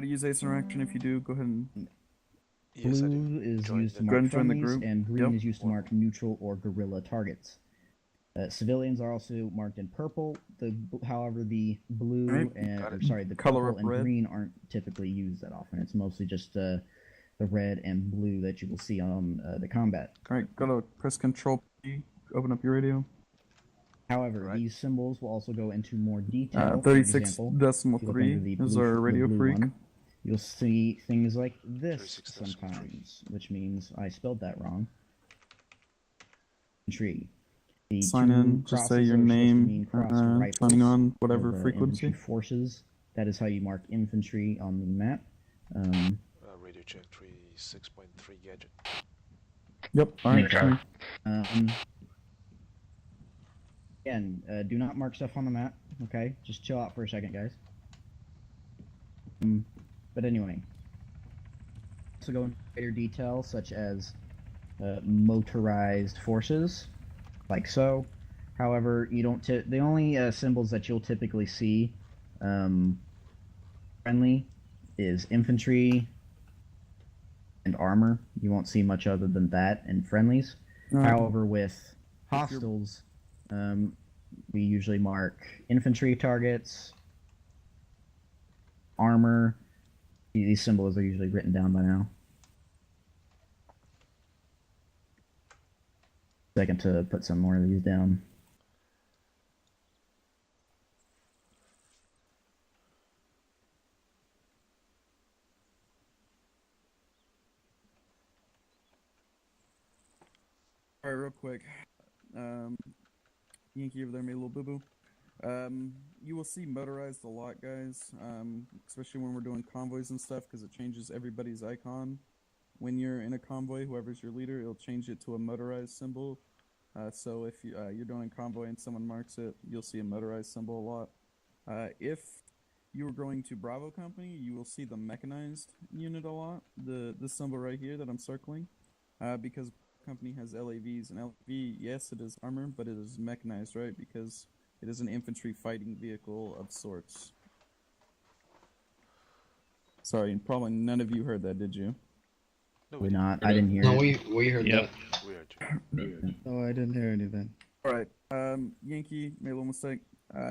to use Ace Interaction. If you do, go ahead and... Yes, I do. Blue is Join used the to Go mark ahead and join the friendlies, group. and green Yep. is used to mark neutral or guerrilla targets. Civilians are also marked in purple. However, the blue Alright. the Color purple up and red. green aren't typically used that often. It's mostly just the red and blue that you will see on the combat. Alright, go to press Control P, open up your radio. However, Right. these symbols will also go into more detail. For 36 example, decimal if you look 3 under the is blue, our the radio blue freak. one, you'll see things like this 36 decimal three. sometimes, which means I spelled that wrong. Tree. The Sign two in, just say crosses your are supposed to name, mean cross rifles signing on, whatever of, frequency. infantry forces. That is how you mark infantry on the map. Radio check 36.3 gadget. Yep, alright. Okay. Again, do not mark stuff on the map, okay? Just chill out for a second, guys. But anyway, also go into greater detail, such as motorized forces, like so. However, you don't. The only symbols that you'll typically see friendly is infantry and armor. You won't see much other than that in friendlies. However, with hostiles, we usually mark infantry targets, armor. These symbols are usually written down by now. Second to put some more of these down. Alright, real quick. Yankee over there made a little boo-boo. You will see motorized a lot, guys, especially when we're doing convoys and stuff, because it changes everybody's icon. When you're in a convoy, whoever's your leader, it'll change it to a motorized symbol. So if you're doing convoy and someone marks it, you'll see a motorized symbol a lot. If you were going to Bravo Company, you will see the mechanized unit a lot. This symbol right here that I'm circling, because Company has LAVs, and LAV, yes, it is armor, but it is mechanized, right? Because it is an infantry fighting vehicle of sorts. Sorry, probably none of you heard that, did you? No, We're we not. I didn't hear No, it. we heard that. We heard you. Oh, I didn't hear anything. Alright, Yankee made a little mistake.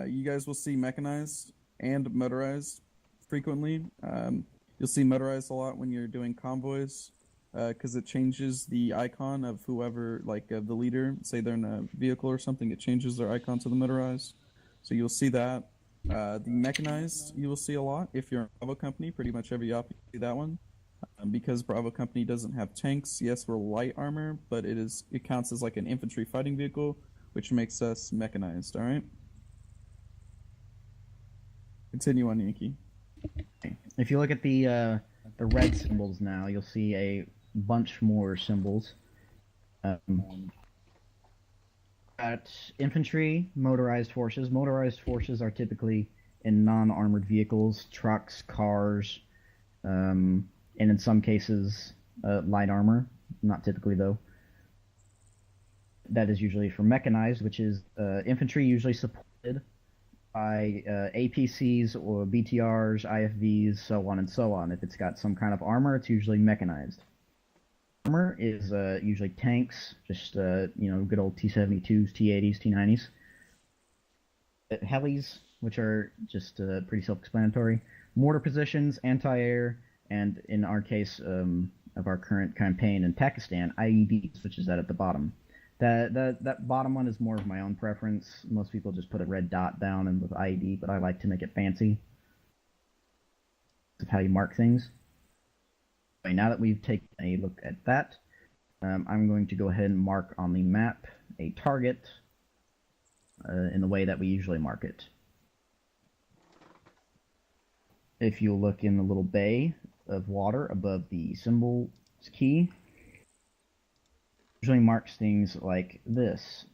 You guys will see mechanized and motorized frequently. You'll see motorized a lot when you're doing convoys, because it changes the icon of whoever, like the leader. Say they're in a vehicle or something, it changes their icon to the motorized. So you'll see that. The mechanized you will see a lot if you're in Bravo Company. Pretty much every op you see that one. Because Bravo Company doesn't have tanks, yes, we're light armor, but it counts as like an infantry fighting vehicle, which makes us mechanized. All right. Continue on, Yankee. If you look at the red symbols now, you'll see a bunch more symbols. At infantry, motorized forces. Motorized forces are typically in non-armored vehicles, trucks, cars, and in some cases, light armor. Not typically, though. That is usually for mechanized, which is infantry usually supported by APCs or BTRs, IFVs, so on and so on. If it's got some kind of armor, it's usually mechanized. Armor is usually tanks, just good old T-72s, T-80s, T-90s. Helis, which are just pretty self-explanatory. Mortar positions, anti-air, and in our case of our current campaign in Pakistan, IEDs, which is that at the bottom. That bottom one is more of my own preference. Most people just put a red dot down and with IED, but I like to make it fancy. That's how you mark things. Okay, now that we've taken a look at that, I'm going to go ahead and mark on the map a target in the way that we usually mark it. If you look in the little bay of water above the symbols key, usually marks things like this,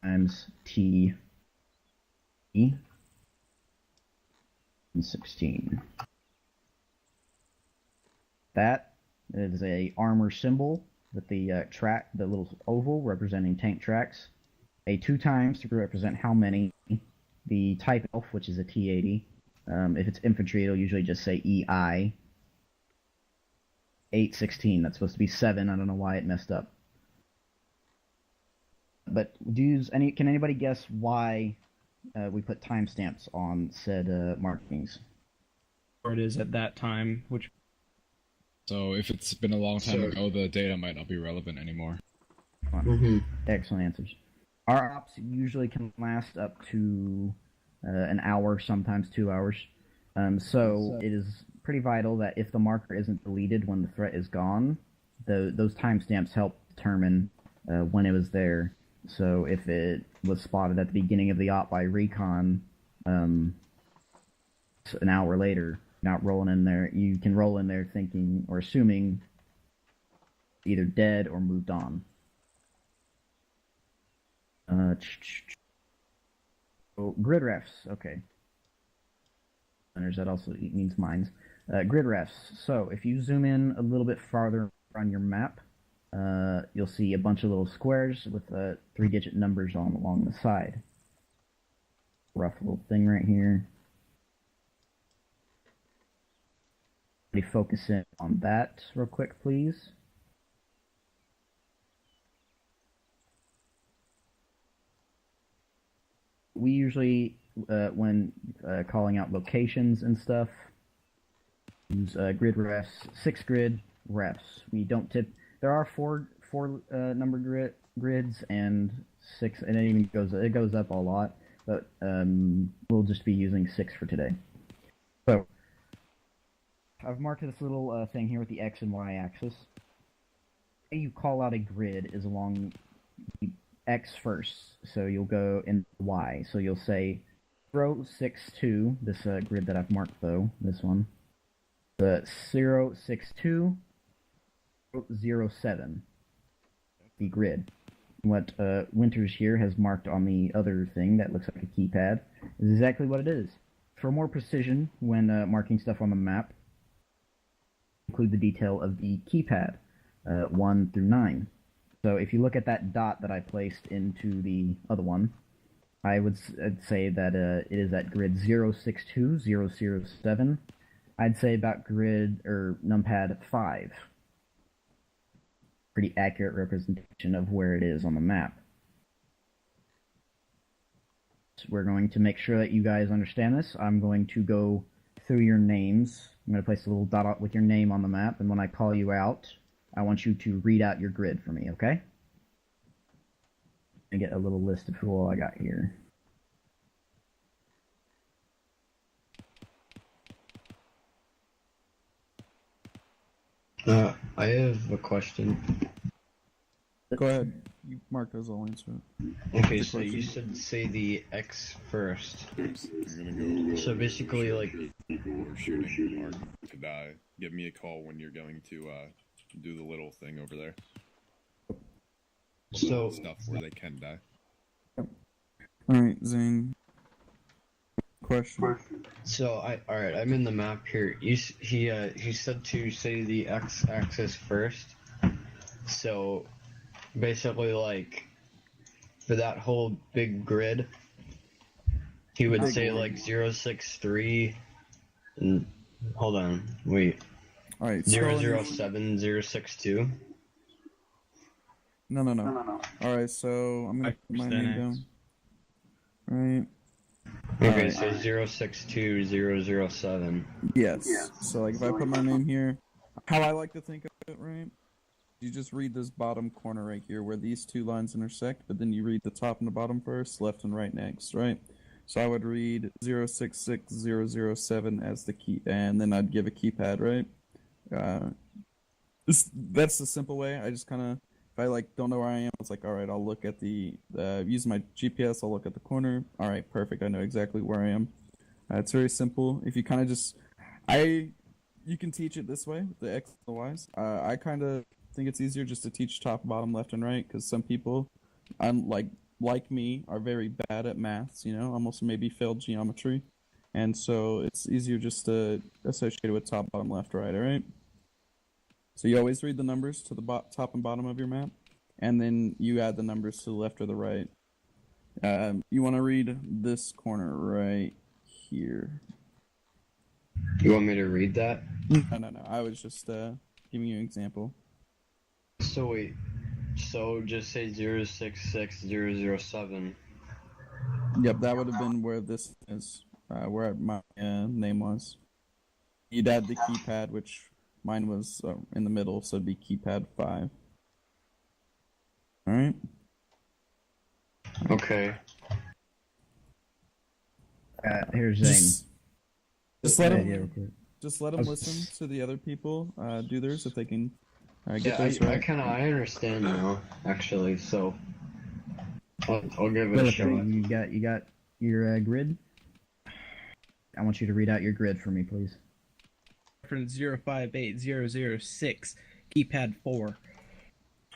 times T E and 16. That is a armor symbol with the the little oval representing tank tracks. A 2 times to represent how many. The type elf, which is a T80, If it's infantry, it'll usually just say EI. 816. That's supposed to be 7. I don't know why it messed up. But can anybody guess why we put timestamps on said markings? Or it is at that time, which... So if it's been a long time ago, the data might not be relevant anymore. Excellent answers. Our ops usually can last up to an hour, sometimes 2 hours. So it is pretty vital that if the marker isn't deleted when the threat is gone, those timestamps help determine when it was there. So if it was spotted at the beginning of the op by recon, an hour later, not rolling in there, you can roll in there thinking or assuming either dead or moved on. Grid refs, okay. That also means mines. Grid refs. So if you zoom in a little bit farther on your map, you'll see a bunch of little squares with 3-digit numbers along the side. Rough little thing right here. Focus in on that real quick, please. We usually, when calling out locations and stuff, use grid refs, 6 grid refs. We don't tip. There are four number grids and 6, and it goes up a lot. But we'll just be using 6 for today. So I've marked this little thing here with the X and Y axis. The way you call out a grid is along the X first, so you'll go in Y. So you'll say 062, this grid that I've marked though, this one. The 062 07, the grid. What Winters here has marked on the other thing that looks like a keypad is exactly what it is. For more precision when marking stuff on the map, include the detail of the keypad, 1 through 9. So if you look at that dot that I placed into the other one, I'd say that it is at grid 062007. I'd say about grid or numpad 5. Pretty accurate representation of where it is on the map. So we're going to make sure that you guys understand this. I'm going to go through your names. I'm going to place a little dot with your name on the map, and when I call you out, I want you to read out your grid for me, okay? And get a little list of who all I got here. I have a question. Go ahead. You mark those, I'll answer it. Okay, so you said say the X first. So basically, like, People are shooting Mark could give me a call when you're going to do the little thing over there. So Stuff where they can die. Alright, Zane. Question. So alright, I'm in the map here. He said to say the X-axis first. So basically, like, for that whole big grid, he would say like 063 and hold on, wait. Alright, 007 062. No. Alright, so I'm gonna put my name down. Alright. Okay, so 062 007. Yes. So like if I put my name here, how I like to think of it, right? You just read this bottom corner right here where these two lines intersect, but then you read the top and the bottom first, left and right next, right? So I would read 066007 as the key, and then I'd give a keypad, right? That's the simple way. I just kind of, if I like don't know where I am, it's like, all right, I'll look at the use my GPS. I'll look at the corner. All right, perfect. I know exactly where I am. It's very simple. If you kind of just, you can teach it this way with the X and the Y's. I kind of think it's easier just to teach top, bottom, left, and right because some people, like me, are very bad at maths. You know, almost maybe failed geometry, and so it's easier just to associate it with top, bottom, left, right. All right. So you always read the numbers to the top and bottom of your map, and then you add the numbers to the left or the right. You want to read this corner right here. You want me to read that? No. I was just giving you an example. So wait. So just say 066007. Yep, that would have been where this is, where my name was. You'd add the keypad, which mine was in the middle, so it'd be keypad 5. All right. Okay. Here's Zane. Just let Yeah, them. real quick. Just let them listen to the other people do theirs if they can get Yeah, theirs right. I understand now, actually. So I'll give it a shot. You got your grid. I want you to read out your grid for me, please. Reference 058006, keypad 4.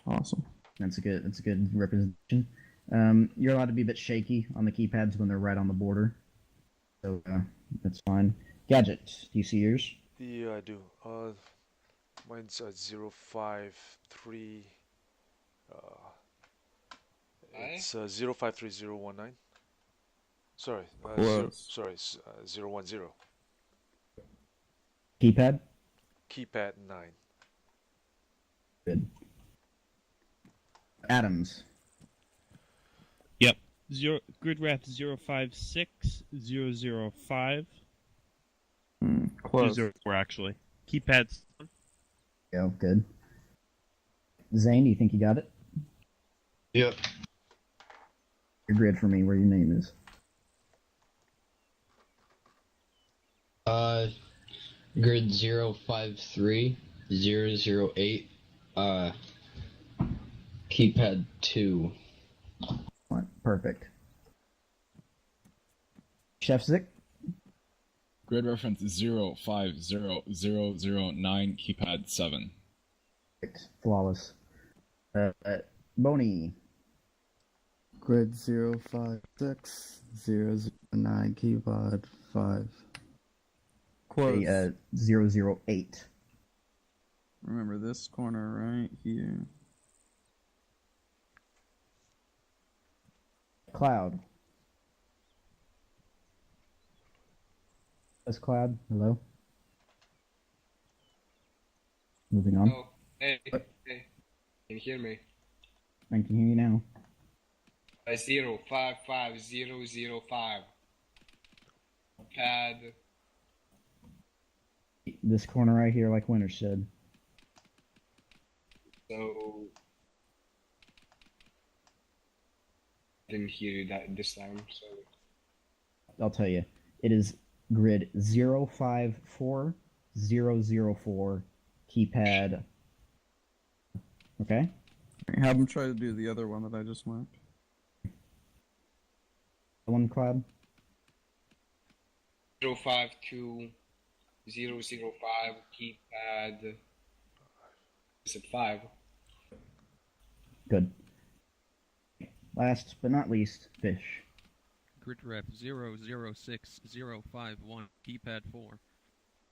Awesome. That's a good representation. You're allowed to be a bit shaky on the keypads when they're right on the border, so that's fine. Gadgets, do you see yours? Yeah, I do. Mine's 053. It's 053019. Sorry, Close. 010. Keypad? Keypad 9. Good. Adams. Grid ref 056005. Close. 04 actually. Keypads. Go, good. Zane, do you think you got it? Yep. Your grid for me, where your name is. Grid 053008. Keypad 2. Right, perfect. Chef Zick? Grid reference 050009, keypad 7. Perfect. Flawless. Boney. Grid 056009, keypad 5. Close. 008. Remember this corner right here. Cloud. Yes, Cloud. Hello. Moving on. Oh, hey. Can you hear me? I can hear you now. 055005. Pad. This corner right here, like Winter said. So didn't hear you that this time. So I'll tell you. It is grid 054004, keypad. Okay? Have them try to do the other one that I just marked. The one, Cloud? 052005 keypad. Is it 5? Good. Last but not least, Fish. Grid ref 006051, keypad 4.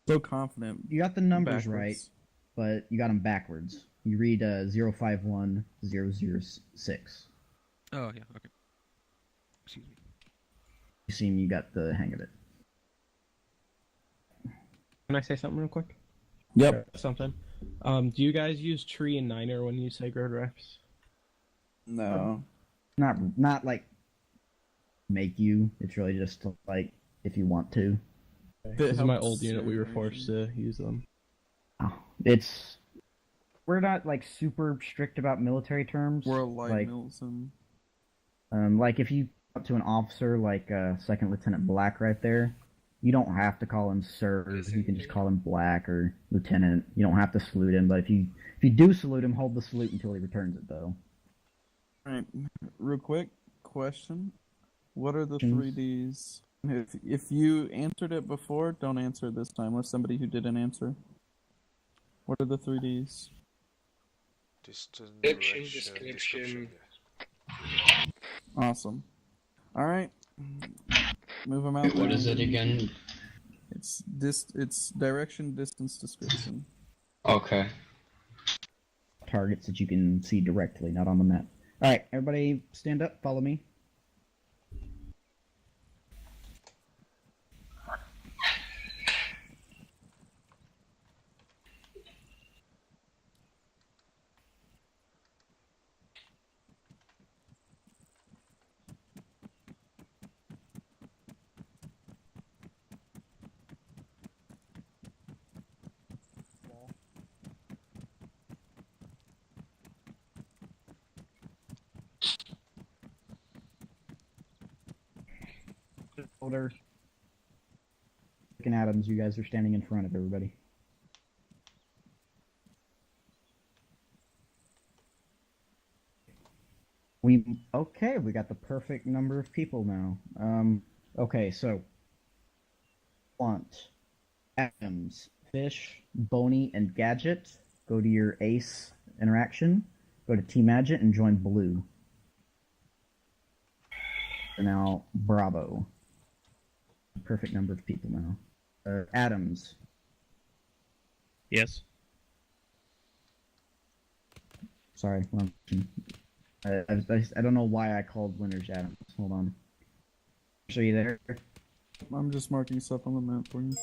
So confident. You got the numbers backwards. right, but you got them backwards. You read 051006. Oh, yeah, okay. Excuse me. You seem you got the hang of it. Can I say something real quick? Yep. Something. Do you guys use tree and niner when you say grid refs? No. Not like make you. It's really just like if you want to. This is my old unit. We were forced to use them. We're not like super strict about military terms. We're like like MILSIM. like if you talk to an officer like Second Lieutenant Black right there, you don't have to call him sir. You can just call him Black or Lieutenant. You don't have to salute him, but if you do salute him, hold the salute until he returns it though. Alright, real quick question. What are the 3Ds? If you answered it before, don't answer it this time. Unless somebody who didn't answer. What are the 3Ds? Distance, Description. Yeah. Awesome. Alright. Move them out. What there. is it again? It's direction, distance, description. Okay. Targets that you can see directly, not on the map. All right, everybody, stand up. Follow me. shoulder. And Adams, you guys are standing in front of everybody. Okay, we got the perfect number of people now. Okay, so want Adams, Fish, Boney, and Gadget. Go to your Ace interaction. Go to Team Gadget and join Blue. So now Bravo. Perfect number of people now. Adams. Yes. Sorry, wrong question. I don't know why I called winners Adams. Hold on. Are you there? I'm just marking stuff on the map for you.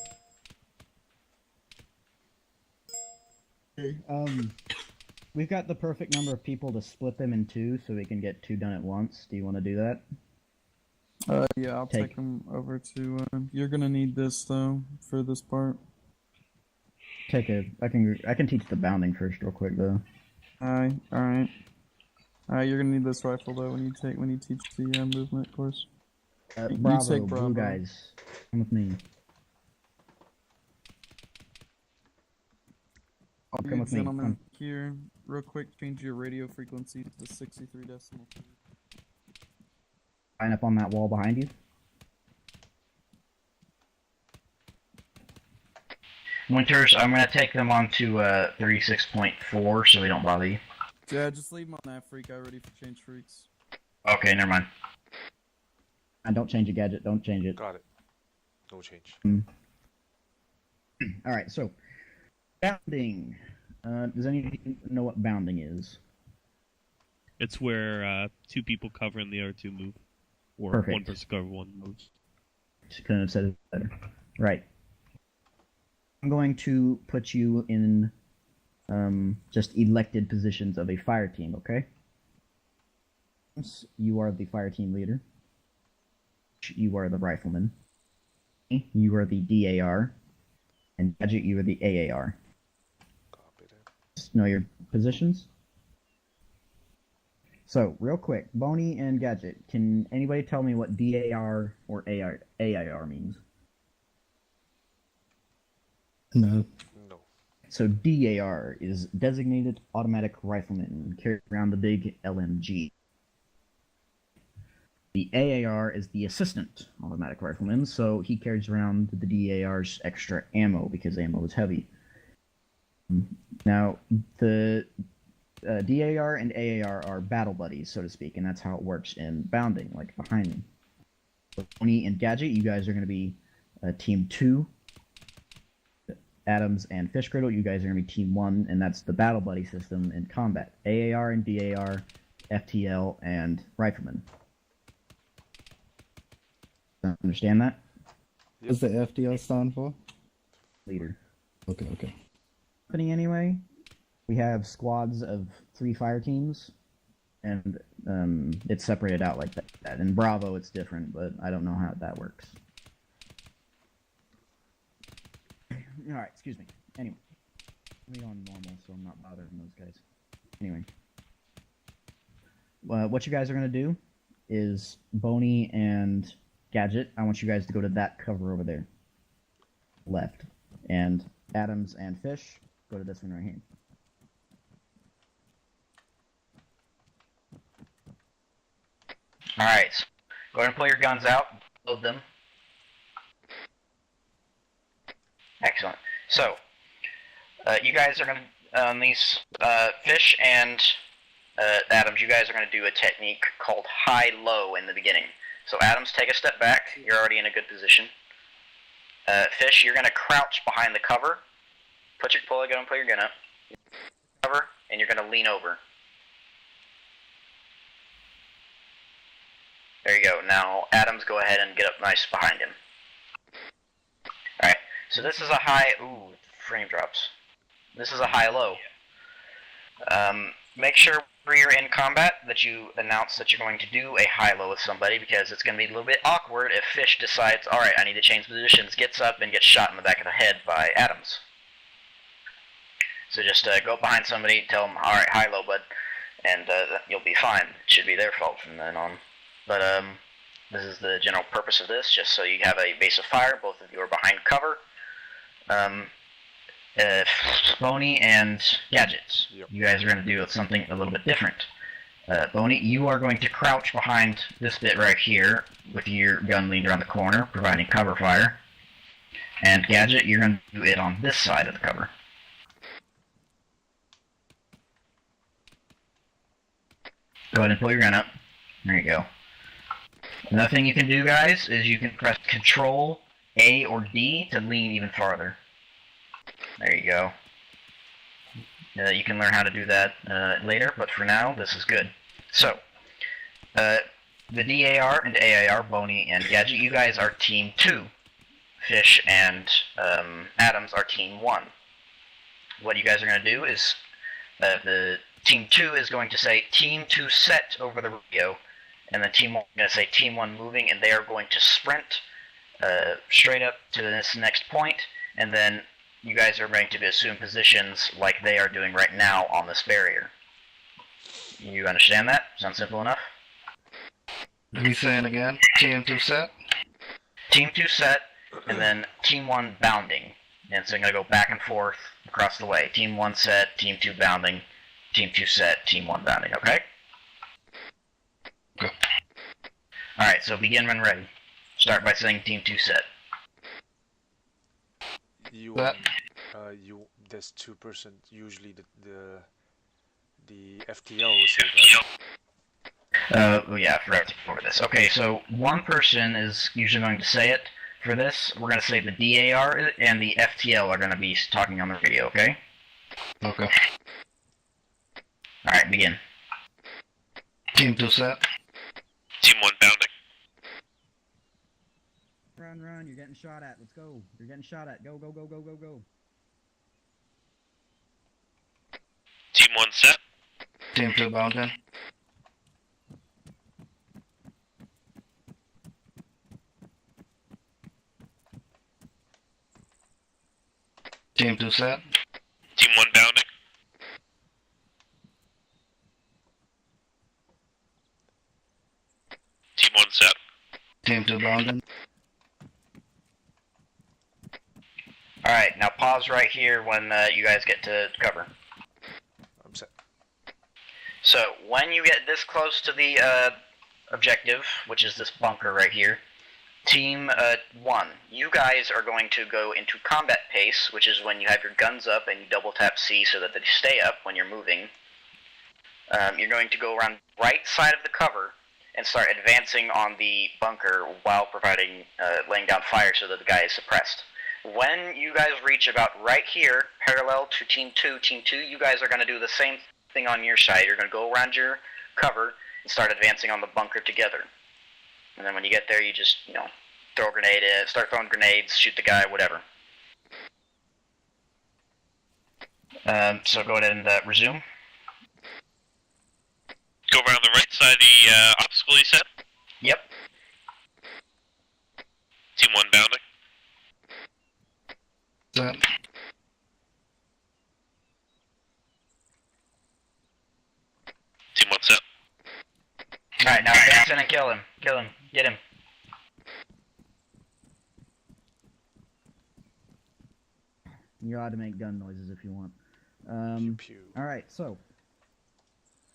We've got the perfect number of people to split them in two, so we can get two done at once. Do you want to do that? Yeah, I'll take them over to. You're gonna need this though for this part. I can teach the bounding first, real quick though. All right. You're gonna need this rifle though when you teach the movement course. Bravo, take Bravo. Blue guys, come with me. Come with me. Gentlemen, here, real quick, change your radio frequency to 63 decimal. Line up on that wall behind you. Winters, I'm gonna take them on to 36.4 so we don't bother you. Yeah, just leave them on that freak. I already changed freaks. Okay, never mind. And don't change a gadget. Don't change it. Got it. No change. All right, so bounding. Does anybody know what bounding is? It's where two people cover and the other two move. Or Perfect. one person cover, one moves. Just couldn't have said it better. Right. I'm going to put you in just elected positions of a fire team, okay? You are the fire team leader. You are the rifleman. You are the DAR. And Gadget, you are the AAR. Copy that. Just know your positions. So, real quick, Boney and Gadget, can anybody tell me what DAR or AIR means? No. No. So DAR is Designated Automatic Rifleman, carry around the big LMG. The AAR is the Assistant Automatic Rifleman, so he carries around the DAR's extra ammo because ammo is heavy. Now, the DAR and AAR are battle buddies, so to speak, and that's how it works in bounding, like behind me. So Boney and Gadget, you guys are going to be Team 2. Adams and Fish Griddle, you guys are going to be Team 1, and that's the battle buddy system in combat. AAR and DAR, FTL, and Rifleman. Understand that? What does the FDL stand for? Leader. Okay. Company anyway, we have squads of 3 fire teams, and it's separated out like that. In Bravo, it's different, but I don't know how that works. Alright, excuse me. Anyway. Let me on normal so I'm not bothering those guys. Anyway. What you guys are going to do is Boney and Gadget, I want you guys to go to that cover over there. Left. And Adams and Fish, go to this one right here. Alright, so go ahead and pull your guns out, load them. Excellent. So, you guys are going to, these, Fish and Adams, you guys are going to do a technique called high-low in the beginning. So Adams, take a step back. You're already in a good position. Fish, you're going to crouch behind the cover. Pull your gun up. Cover, and you're going to lean over. There you go. Now, Adams, go ahead and get up nice behind him. Alright, so this is a high... Ooh, frame drops. This is a high-low. Make sure where you're in combat that you announce that you're going to do a high-low with somebody, because it's going to be a little bit awkward if Fish decides, alright, I need to change positions, gets up, and gets shot in the back of the head by Adams. So just go behind somebody, tell them, alright, high-low, bud, and you'll be fine. It should be their fault from then on. But, This is the general purpose of this, just so you have a base of fire. Both of you are behind cover. Boney and Gadgets, you guys are going to do something a little bit different. Boney, you are going to crouch behind this bit right here with your gun leaned around the corner, providing cover fire. And Gadget, you're going to do it on this side of the cover. Go ahead and pull your gun up. There you go. Another thing you can do, guys, is you can press Control A or D to lean even farther. There you go. You can learn how to do that later, but for now, this is good. So, the DAR and AAR, Boney and Gadget, you guys are Team 2. Fish and Adams are Team 1. What you guys are going to do is, the Team 2 is going to say Team 2 set over the radio, and then Team 1 is going to say Team 1 moving, and they are going to sprint straight up to this next point, and then you guys are going to assume positions like they are doing right now on this barrier. You understand that? Sounds simple enough? Let me say it again. Team 2 set? Team 2 set, and then Team 1 bounding. And so I'm going to go back and forth across the way. Team 1 set, Team 2 bounding, Team 2 set, Team 1 bounding, okay? Okay. Alright, so begin when ready. Start by saying Team 2 set. There's 2%, usually the FTL will say that. Oh yeah, I forgot to cover this. Okay, so one person is usually going to say it. For this, we're going to say the DAR and the FTL are going to be talking on the radio, okay? Okay. Alright, begin. Team 2 set. Team 1 bounding. Run, you're getting shot at. Let's go. You're getting shot at. Go. Team 1 set. Team 2 bounding. Team 2 set. Team 1 bounding. Team 1 set. Team 2 bounding. Alright, now pause right here when you guys get to cover. I'm set. So, when you get this close to the objective, which is this bunker right here, Team 1, you guys are going to go into combat pace, which is when you have your guns up and you double tap C so that they stay up when you're moving. You're going to go around the right side of the cover and start advancing on the bunker while providing, laying down fire so that the guy is suppressed. When you guys reach about right here, parallel to Team 2, you guys are going to do the same thing on your side. You're going to go around your cover and start advancing on the bunker together. And then when you get there, you just, throw a grenade in, start throwing grenades, shoot the guy, whatever. So go ahead and resume. Go around the right side of the obstacle, you said? Yep. Team 1 bounding. Set. Team 1 set. Alright, now advance in and kill him. Kill him. Get him. You're allowed to make gun noises if you want. Pew pew. Alright, so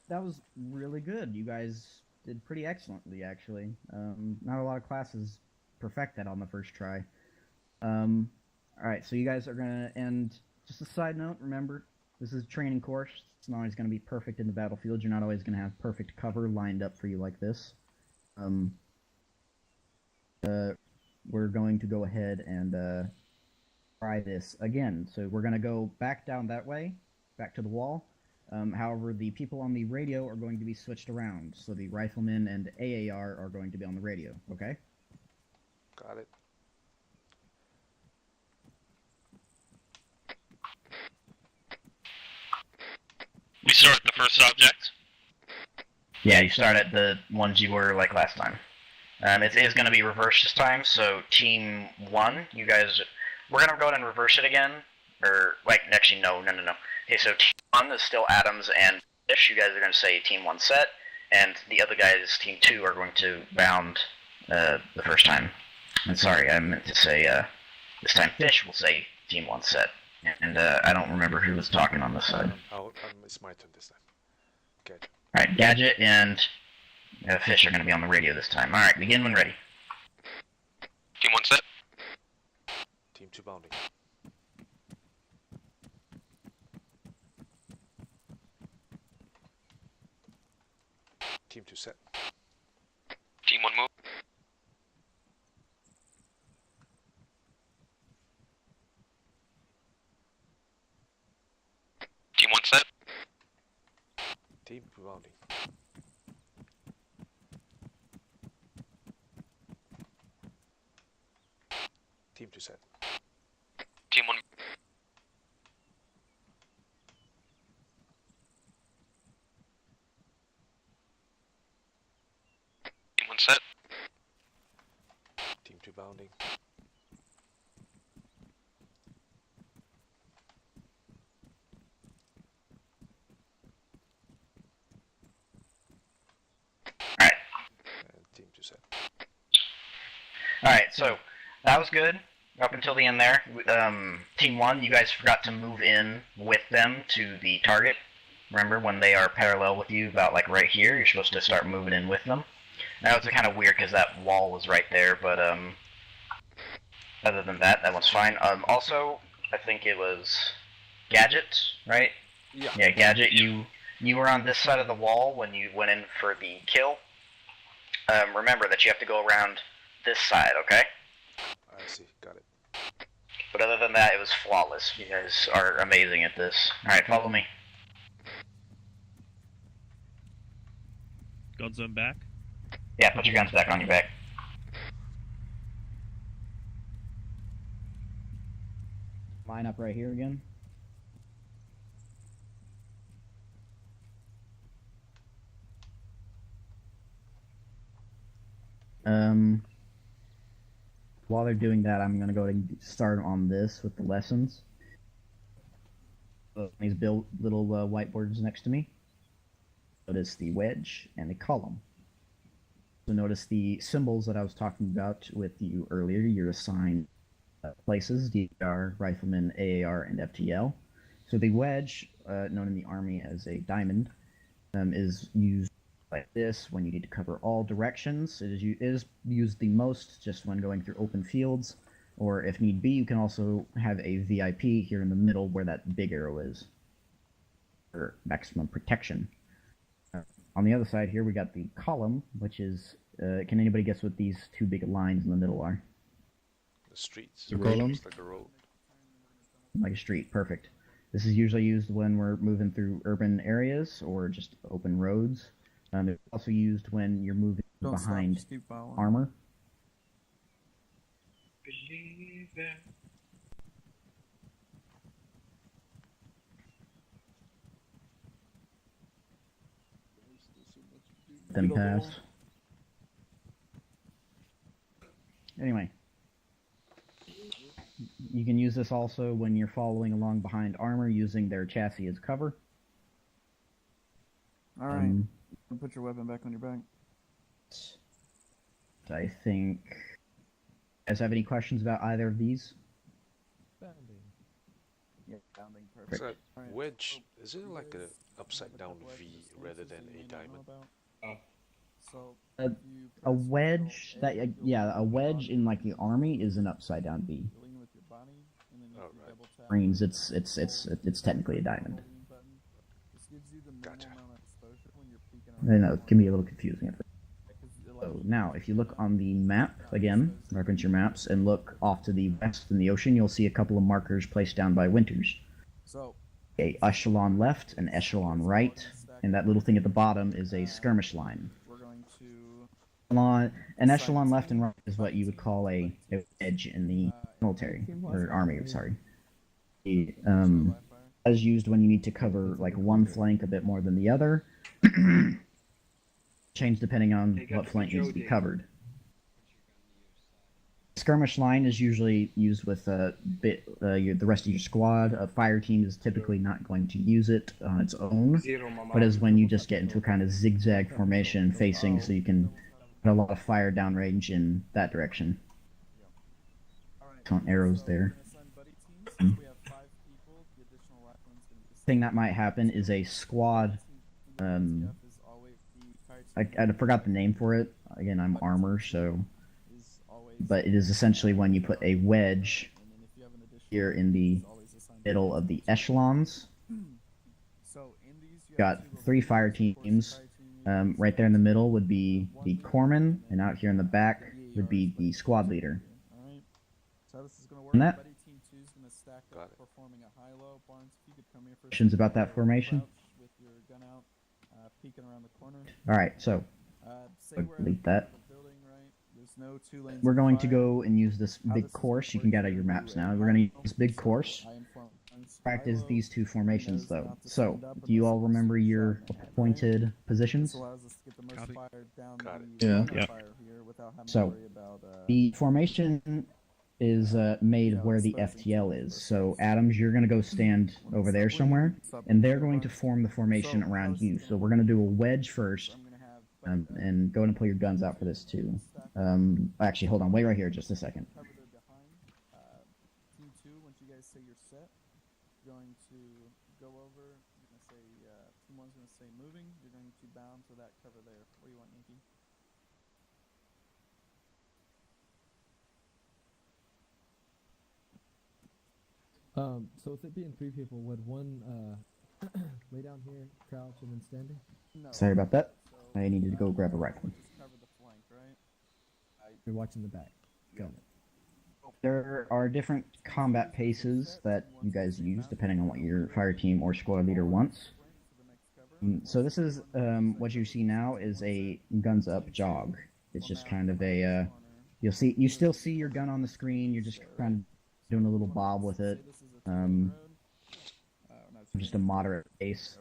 that was really good. You guys did pretty excellently, actually. Not a lot of classes perfect that on the first try. Alright, so you guys are going to end... Just a side note, remember, this is a training course. It's not always going to be perfect in the battlefield. You're not always going to have perfect cover lined up for you like this. We're going to go ahead and try this again. So we're going to go back down that way, back to the wall. However, the people on the radio are going to be switched around. So the riflemen and AAR are going to be on the radio, okay? Got it. We start at the first object. Yeah, you start at the ones you were like last time. It is going to be reversed this time, so Team 1, you guys... We're going to go ahead and reverse it again. Or, like, actually, no. Okay, so Team 1 is still Adams and Fish. You guys are going to say Team 1 set. And the other guys, Team 2, are going to bound the first time. And sorry, I meant to say this time Fish will say Team 1 set. And I don't remember who was talking on this side. It's my turn this time. Okay. Alright, Gadget and Fish are going to be on the radio this time. Alright, begin when ready. Team 1 set. Team 2 bounding. Team 2 set. Team 1 move. Team 1 set. Team 2 bounding. Team 2 set. Team 1. Team 1 set. Team 2 bounding. Alright. And Team 2 set. Alright, so that was good up until the end there. Team 1, you guys forgot to move in with them to the target. Remember, when they are parallel with you, about like right here, you're supposed to start moving in with them. Now it's kind of weird because that wall was right there, but other than that, that one's fine. Also, I think it was Gadget, right? Yeah. Yeah, Gadget, you were on this side of the wall when you went in for the kill. Remember that you have to go around this side, okay? I see, got it. But other than that, it was flawless. You guys are amazing at this. Alright, follow me. Guns on back. Yeah, put your guns back on your back. Line up right here again. While they're doing that, I'm gonna go and start on this with the lessons. These little whiteboards next to me. Notice the wedge and the column. So notice the symbols that I was talking about with you earlier. You're assigned places: DAR, Rifleman, AAR, and FTL. So the wedge, known in the Army as a diamond, is used like this when you need to cover all directions. It is used the most just when going through open fields, or if need be, you can also have a VIP here in the middle where that big arrow is for maximum protection. On the other side here, we got the column, which is, can anybody guess what these two big lines in the middle are? The streets. The column? It's like a road. Like a street, perfect. This is usually used when we're moving through urban areas or just open roads. It's also used when you're moving behind just keep following. armor. Believe it. Then pass. Anyway, you can use this also when you're following along behind armor using their chassis as cover. Alright, put your weapon back on your back. I think... You guys have any questions about either of these? Bounding. Yeah, bounding, perfect. It's a Alright. wedge. Is it like a upside down V rather than a diamond? So, A wedge, a wedge in like the army is an upside down V. lean with your body, and then you Oh, can right. double tap. Marines, it's technically a diamond. This gives you the minimal Gotcha. amount of exposure when you're peeking I know, it can be a little confusing at first. around. So now, if you look on the map, again, reference your maps, and look off to the west in the ocean, you'll see a couple of markers placed down by Winters. So, A echelon left, an echelon right, and that little thing at the bottom is a skirmish line. we're going to... An echelon left and right is what you would call a wedge in the military, or army, sorry. As used when you need to cover like one flank a bit more than the other. Change depending on what flank needs to be covered. Skirmish line is usually used with the rest of your squad. A fire team is typically not going to use it on its own, but is when you just get into a kind of zigzag formation facing, so you can a lot of fire downrange in that direction. On arrows there. Thing that might happen is a squad. I forgot the name for it. Again, I'm armor, so. But it is essentially when you put a wedge here in the middle of the echelons. Got 3 fire teams. Right there in the middle would be the corpsman, and out here in the back would be the squad leader. And that. Questions about that formation? Alright, so delete that. We're going to go and use this big course. You can get out your maps now. We're going to use this big course. Practice these 2 formations, though. So, do you all remember your appointed positions? Yeah. So, the formation is made where the FTL is. So, Adams, you're going to go stand over there somewhere, and they're going to form the formation around you. So, we're going to do a wedge first, and go ahead and pull your guns out for this, too. Actually, hold on. Wait right here just a second. Team 2, once you guys say you're set, you're going to go over, you're going to say, Team 1's going to say moving, you're going to bound to that cover there. What do you want, Yankee? So with it being 3 people, would one lay down here, crouch, and then standing? No. Sorry about that. I needed to go grab a rifle. You're watching the back. Got it. There are different combat paces that you guys use depending on what your fire team or squad leader wants. So this is what you see now is a guns up jog. It's just kind of a you still see your gun on the screen. You're just kind of doing a little bob with it. Just a moderate pace.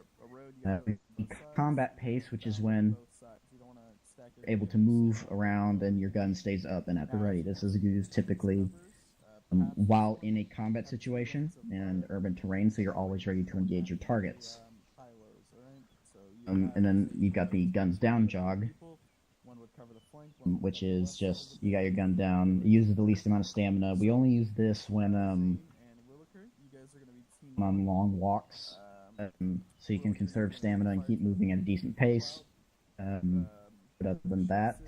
Combat pace, which is when you're able to move around and your gun stays up and at the ready. This is used typically while in a combat situation and urban terrain, so you're always ready to engage your targets. And then you've got the guns down jog, which is just you got your gun down. It uses the least amount of stamina. We only use this when on long walks, so you can conserve stamina and keep moving at a decent pace. But other than that,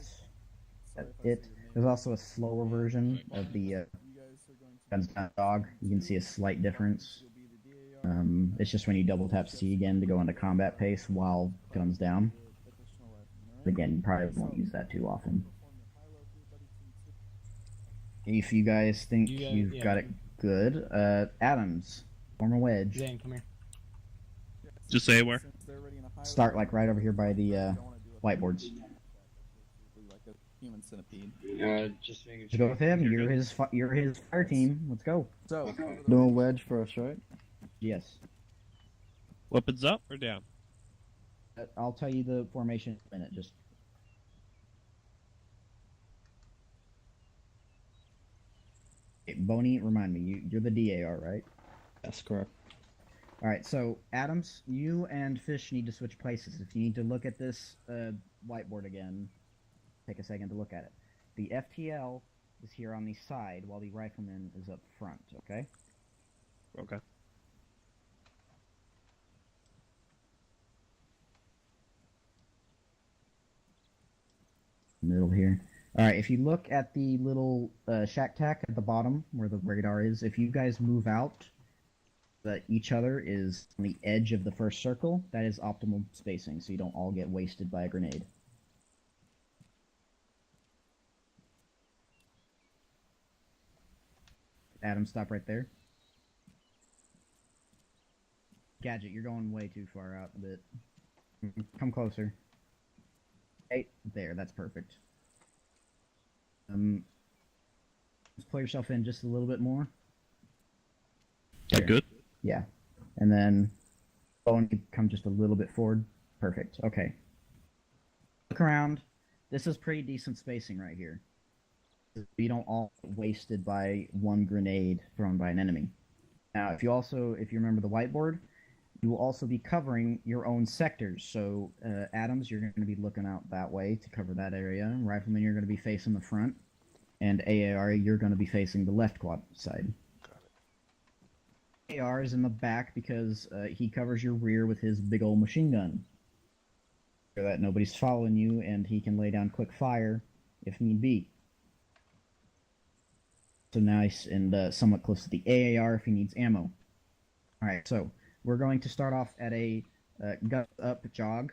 that's it. There's also a slower version of the guns down jog. You can see a slight difference. It's just when you double tap C again to go into combat pace while guns down. But again, you probably won't use that too often. If you guys think you've got it good, Adams, form a wedge. Zane, come here. Just say where. Start like right over here by the whiteboards. Human centipede. Just making sure. Go with him. You're his fire team. Let's go. So doing wedge first, right? Yes. Weapons up or down? I'll tell you the formation in a minute. Just. Okay, Boney, remind me. You're the DAR, right? That's correct. All right. So Adams, you and Fish need to switch places. If you need to look at this whiteboard again. Take a second to look at it. The FTL is here on the side while the rifleman is up front, okay? Okay. Middle here. Alright, if you look at the little shack tack at the bottom where the radar is, if you guys move out that each other is on the edge of the first circle, that is optimal spacing, so you don't all get wasted by a grenade. Adam, stop right there. Gadget, you're going way too far out a bit. Come closer. Hey, there, that's perfect. Just pull yourself in just a little bit more. That good? Yeah. And then Bowen, come just a little bit forward. Perfect. Okay. Look around. This is pretty decent spacing right here. You don't all get wasted by one grenade thrown by an enemy. Now, if you remember the whiteboard, You will also be covering your own sectors. So, Adams, you're going to be looking out that way to cover that area. Rifleman, you're going to be facing the front. And AAR, you're going to be facing the left quad side. AR is in the back because he covers your rear with his big old machine gun. So that nobody's following you, and he can lay down quick fire if need be. So nice and somewhat close to the AAR if he needs ammo. Alright, so we're going to start off at a gut up jog.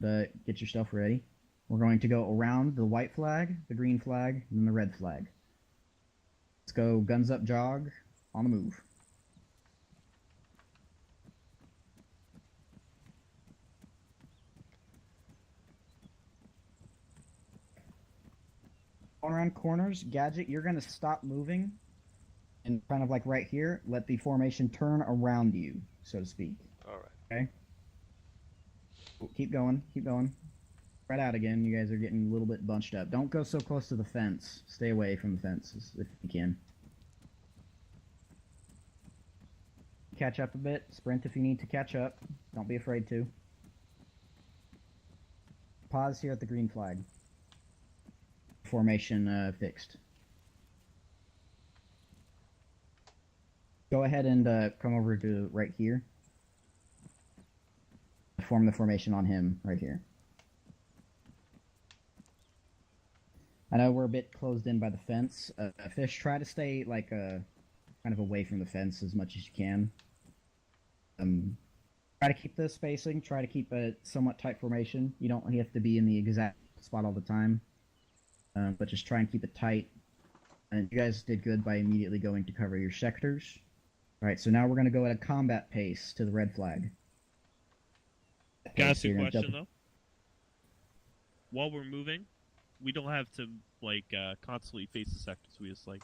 Get yourself ready. We're going to go around the white flag, the green flag, and then the red flag. Let's go guns up jog, on the move. Going around corners, Gadget, you're going to stop moving, and kind of like right here, let the formation turn around you, so to speak. Alright. Okay? Keep going, keep going. Spread out again, you guys are getting a little bit bunched up. Don't go so close to the fence. Stay away from the fences if you can. Catch up a bit, sprint if you need to catch up. Don't be afraid to. Pause here at the green flag. Formation fixed. Go ahead and come over to right here. Form the formation on him right here. I know we're a bit closed in by the fence. Fish, try to stay like kind of away from the fence as much as you can. Try to keep the spacing. Try to keep a somewhat tight formation. You don't have to be in the exact spot all the time, but just try and keep it tight. And you guys did good by immediately going to cover your sectors. All right, so now we're going to go at a combat pace to the red flag. Can I ask you a question though? While we're moving, we don't have to like constantly face the sectors. We just like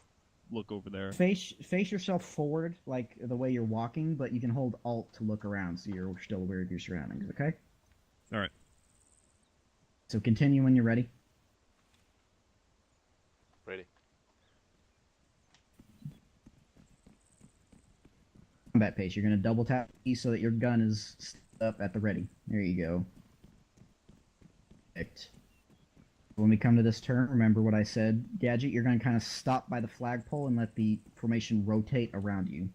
look over there. Face yourself forward like the way you're walking, but you can hold Alt to look around so you're still aware of your surroundings. Okay. All right. So continue when you're ready. Ready. Combat pace. You're going to double tap E so that your gun is up at the ready. There you go. Perfect. When we come to this turn, remember what I said. Gadget, you're going to kind of stop by the flagpole and let the formation rotate around you.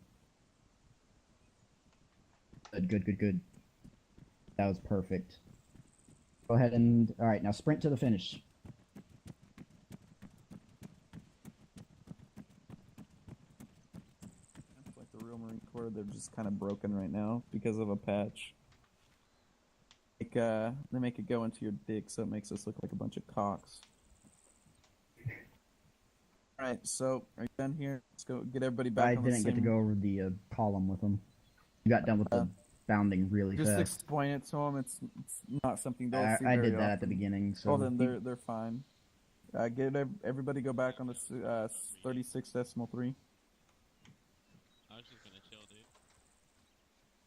Good. That was perfect. Go ahead and... Alright, now sprint to the finish. It's like the real Marine Corps, they're just kind of broken right now because of a patch. Like, they make it go into your dick, so it makes us look like a bunch of cocks. Alright, so, are you done here? Let's go get everybody back on the I didn't get to go over the column with them. You got done with the bounding really just fast. Just explain it to them. It's not something they'll see I very did that often. at the beginning, so... Well, then they're fine. Get everybody go back on the 36.3. I was just gonna chill, dude.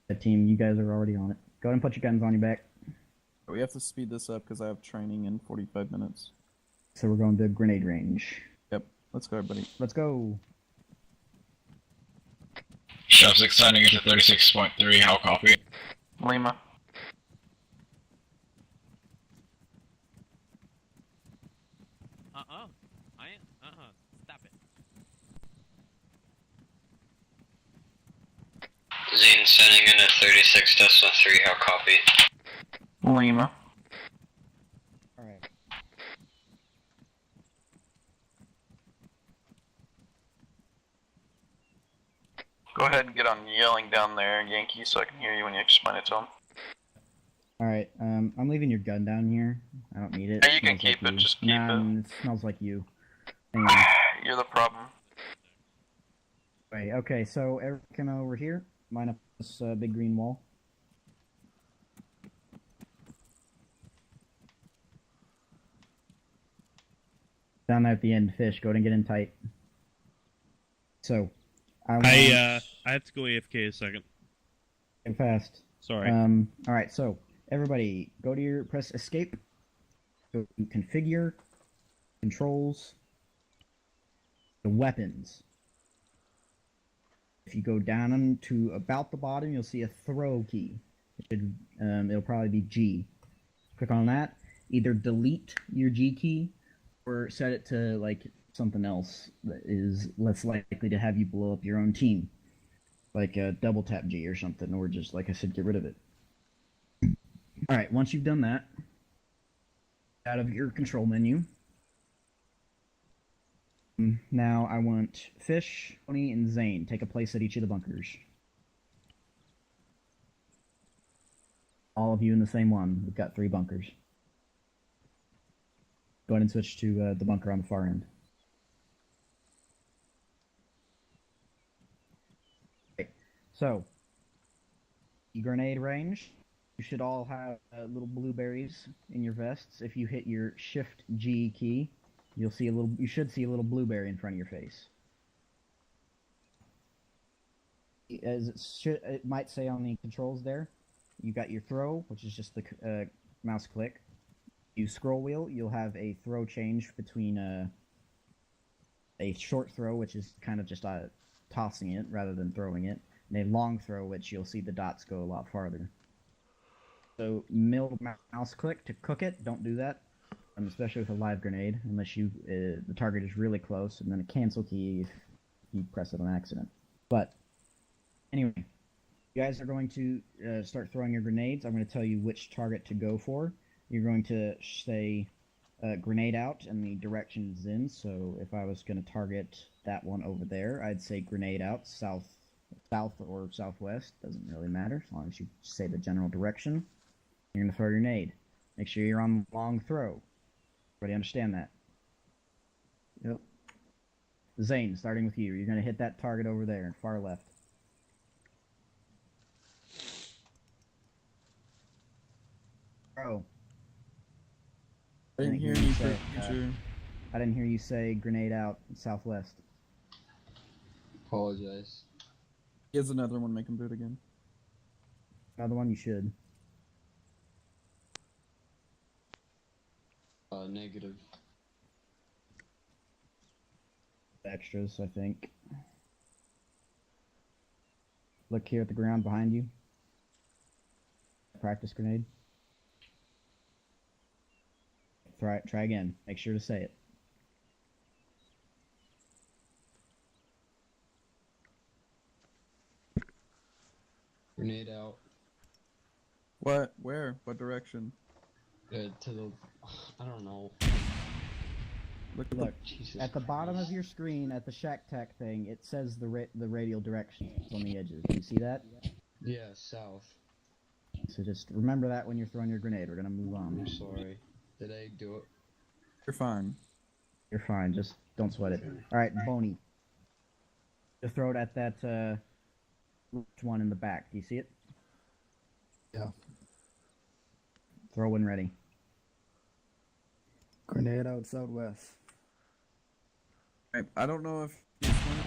The team, you guys are already on it. Go ahead and put your guns on your back. We have to speed this up because I have training in 45 minutes. So we're going to grenade range. Yep. Let's go, everybody. Let's go. Shop 6 signing into 36.3, how copy? Lima. Stop it. Zine sending into 36.3, how copy? Lima. Alright. Go ahead and get on yelling down there, Yankee, so I can hear you when you explain it to him. Alright, I'm leaving your gun down here. I don't need it. Yeah, you can keep it, just keep it. It smells like you. Anyway. You're the problem. Wait, okay, so everyone come over here. Line up this big green wall. Down there at the end, Fish. Go ahead and get in tight. So, I have to go AFK a second. Get fast. Sorry. Alright, so, everybody, go to your, press escape. Go to configure, controls, the weapons. If you go down to about the bottom, you'll see a throw key. It'll probably be G. Click on that. Either delete your G key or set it to like something else that is less likely to have you blow up your own team, like a double tap G or something, or just like I said, get rid of it. All right, once you've done that, out of your control menu. Now I want Fish, Tony, and Zane take a place at each of the bunkers. All of you in the same one. We've got 3 bunkers. Go ahead and switch to the bunker on the far end. Okay. So, grenade range. You should all have little blueberries in your vests. If you hit your Shift G key, you'll see a little. You should see a little blueberry in front of your face. As it might say on the controls there, you got your throw, which is just the mouse click. You scroll wheel, you'll have a throw change between a short throw, which is kind of just tossing it rather than throwing it, and a long throw, which you'll see the dots go a lot farther. So middle mouse click to cook it. Don't do that, especially with a live grenade, unless you the target is really close, and then a cancel key if you press it on accident. But anyway, you guys are going to start throwing your grenades. I'm going to tell you which target to go for. You're going to say grenade out, and the direction is in. So if I was going to target that one over there, I'd say grenade out, south or southwest. Doesn't really matter, as long as you say the general direction. You're going to throw your nade. Make sure you're on long throw. Everybody understand that? Yep. Zane, starting with you. You're going to hit that target over there, far left. Bro. I didn't hear you say, I didn't hear you say grenade out southwest. Apologize. Here's another one. Make him do it again. Another one, you should. Negative. Extras, I think. Look here at the ground behind you. Practice grenade. Try again. Make sure to say it. Grenade out. What? Where? What direction? To the... I don't know. Look, at the bottom of your screen, at the Shack Tech thing, it says the radial directions on the edges. Do you see that? Yeah, south. So just remember that when you're throwing your grenade. We're gonna move on. I'm sorry. Did I do it? You're fine. You're fine. Just don't sweat it. All right, Boney. Just throw it at that one in the back. Do you see it? Yeah. Throw when ready. Grenade out southwest. I don't know if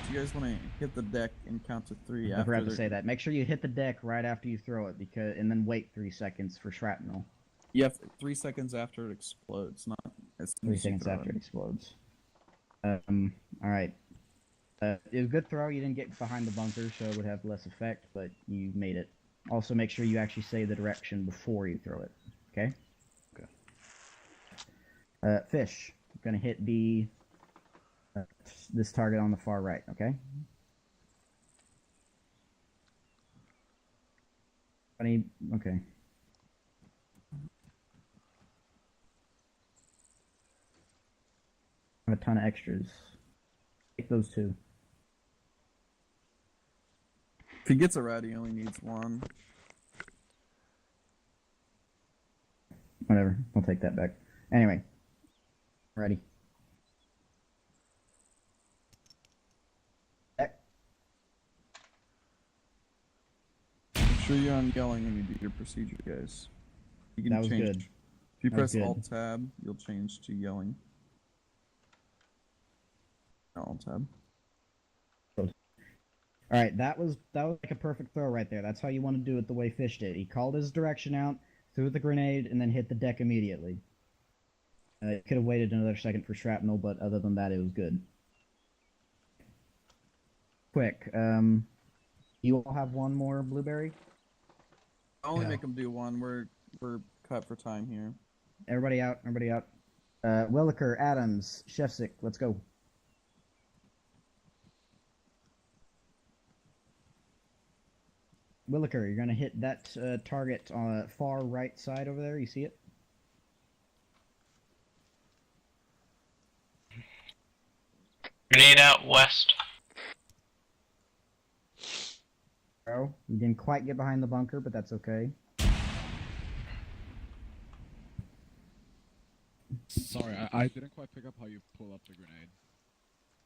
you guys want to hit the deck and count to 3 I forgot to say that. Make sure you hit the deck right after you throw it, and then wait 3 seconds for shrapnel. You have 3 seconds after it explodes, not as soon 3 as seconds after it explodes. All right. It was a good throw. You didn't get behind the bunker, so it would have less effect, but you made it. Also, make sure you actually say the direction before you throw it. Okay? Okay. Fish. I'm going to hit this target on the far right, okay? Okay. I have a ton of extras. Take those 2. If he gets it right, he only needs 1. Whatever. I'll take that back. Anyway. Ready. Make sure you're on yelling when you do your procedure, guys. You can That was change. good. If you That was press good. Alt-Tab, you'll change to yelling. Alt-Tab. Alright, that was like a perfect throw right there. That's how you want to do it the way Fish did. He called his direction out, threw the grenade, and then hit the deck immediately. Could have waited another second for shrapnel, but other than that, it was good. Quick, You all have one more blueberry? Only make them do one. We're cut for time here. Everybody out, everybody out. Williker, Adams, Shefsick, let's go. Williker, you're gonna hit that target on the far right side over there. You see it? Grenade out west. Oh, you didn't quite get behind the bunker, but that's okay. Sorry, I didn't quite pick up how you pull up the grenade.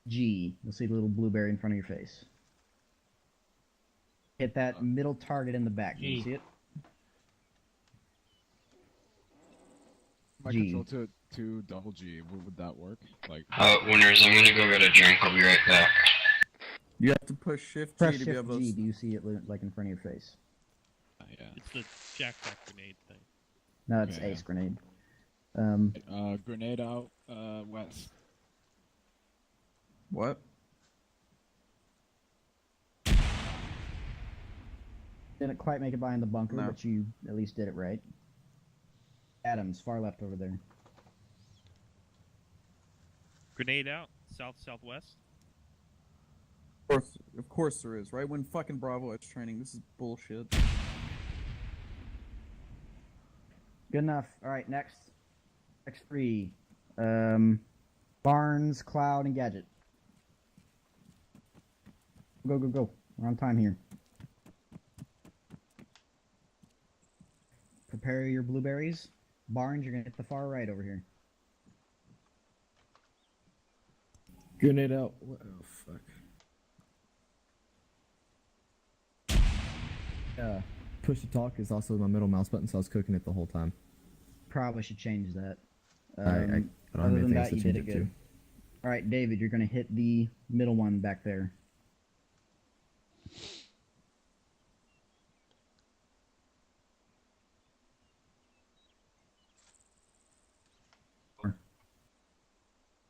G. You'll see the little blueberry in front of your face. Hit that middle target in the back. Can you see it? My G. control to double G, would that work? Like. Winners, I'm gonna go get a drink. I'll be right back. You have to push Shift G Press to be Shift able G. to. Do you see it like in front of your face? Yeah. It's the jackpack grenade thing. No, it's Okay, ace grenade. Grenade out west. What? Didn't quite make it behind the bunker, No. but you at least did it right. Adams, far left over there. Grenade out, southwest. Of course there is. Right when fucking Bravo is training. This is bullshit. Good enough. All right, next. Next three. Barnes, Cloud, and Gadget. Go, go, go. We're on time here. Prepare your blueberries. Barnes, you're gonna hit the far right over here. Grenade out. What? Oh, fuck. Push to talk is also my middle mouse button, so I was cooking it the whole time. Probably should change that. I don't have Other than anything else that, to you change did it it to. good. All right, David, you're gonna hit the middle one back there.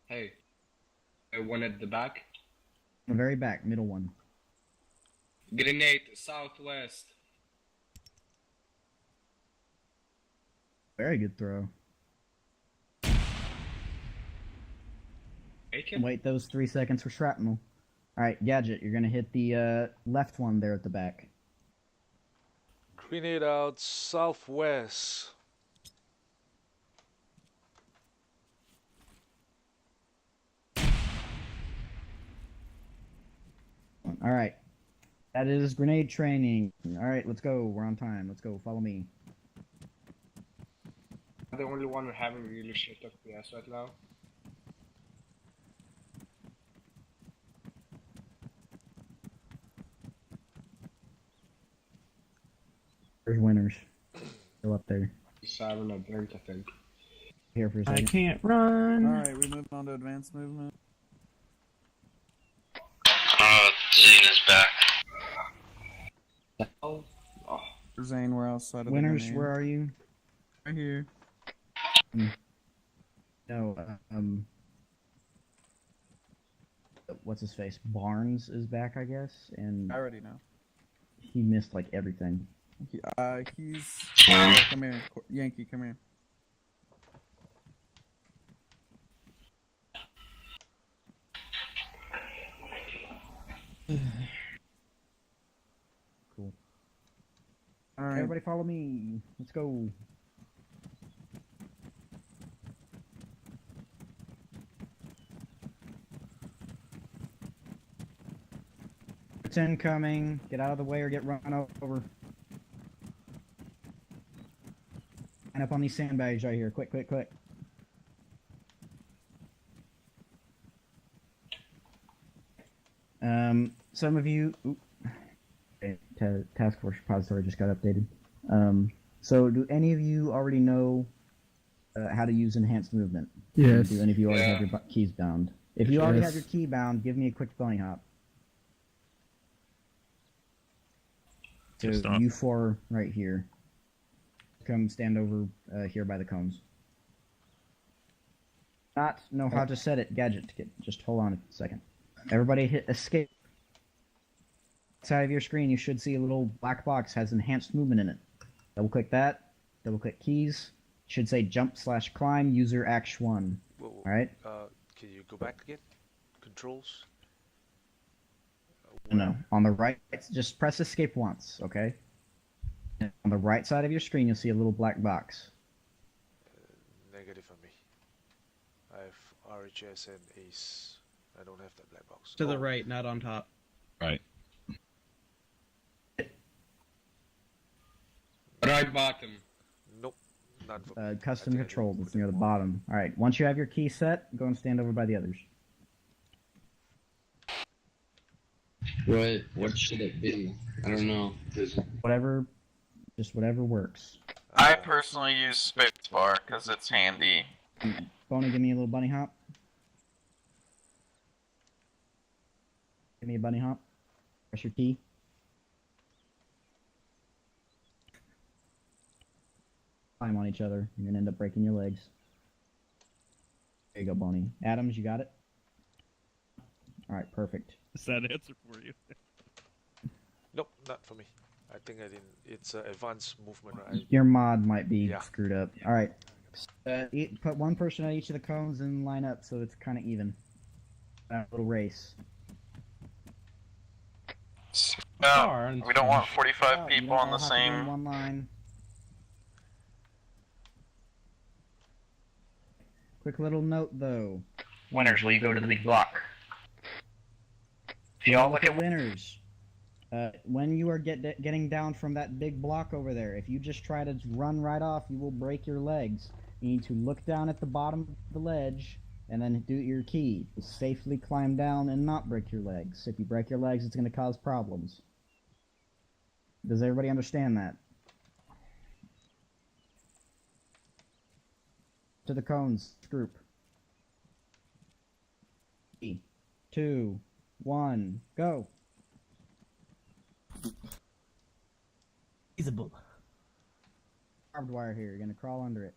Hey, one at the back. The very back, middle one. Grenade southwest. Very good throw. Bacon? Wait those 3 seconds for shrapnel. Alright, Gadget, you're gonna hit the left one there at the back. Grenade out southwest. Alright. That is grenade training. Alright, let's go. We're on time. Let's go. Follow me. I'm the only one having really shit FPS right now. There's winners. Still up there. He's having a drink, I think. Here for a second. I can't run. Alright, we moving on to advanced movement. Zane is back. Oh. Zane, we're outside of Winners, the grenade. where are you? Right here. No, what's his face? Barnes is back, I guess, and I already know. he missed like everything. He's... come here. Yankee, come here. Cool. Alright. Everybody follow me. Let's go. It's incoming. Get out of the way or get run over. Line up on these sandbags right here. Quick, quick, quick. Some of you... Okay, Task Force repository just got updated. So do any of you already know how to use enhanced movement? Yes. Do any of you already have your keys bound? If you already Yes. have your key bound, give me a quick bunny hop. So Just stop. you four right here. Come stand over here by the cones. Not know how to set it. Gadget. Just hold on a second. Everybody hit escape. side of your screen, you should see a little black box has enhanced movement in it. Double click that. Double click keys. It should say jump/climb user act 1. Whoa. Alright? Can you go back again? Controls? No. On the right, just press escape once, okay? And on the right side of your screen, you'll see a little black box. Negative for me. I have RHS and ACE. I don't have that black box. To the right, not on top. Right. Right bottom. Nope. Not for Custom control, it's near the bottom. Alright, once you have your key set, go and stand over by the others. What should it be? I don't know. Whatever, just whatever works. I personally use spacebar because it's handy. Boney, give me a little bunny hop. Give me a bunny hop. Press your key. Climb on each other. You're gonna end up breaking your legs. There you go, Boney. Adams, you got it? Alright, perfect. Is that an answer for you? Nope, not for me. I think I didn't. It's advanced movement, right? Your mod might be screwed up. Alright. Put one person at each of the cones and line up so it's kind of even. A little race. No, we don't want 45 you people don't on the all have to be in same. one line. Quick little note though. Winners, will you go to the big block? If you all look at winners, when you are getting down from that big block over there, if you just try to run right off, you will break your legs. You need to look down at the bottom of the ledge and then do your key. Safely climb down and not break your legs. If you break your legs, it's going to cause problems. Does everybody understand that? To the cones group. 3, 2, 1, go. Feasible. Barbed wire here. You're gonna crawl under it.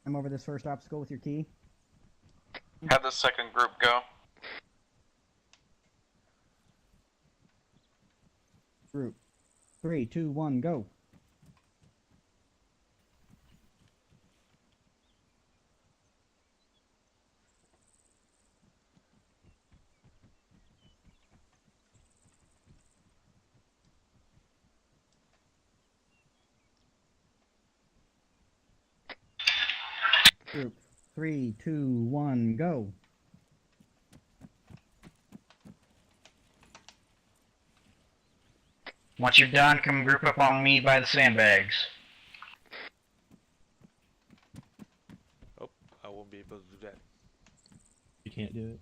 I'm over this first obstacle with your key. Have the second group go. Group. 3, 2, 1, go. Group. 3, 2, 1, go. Once you're done, come group up on me by the sandbags. Oh, I won't be able to do that. You can't do it.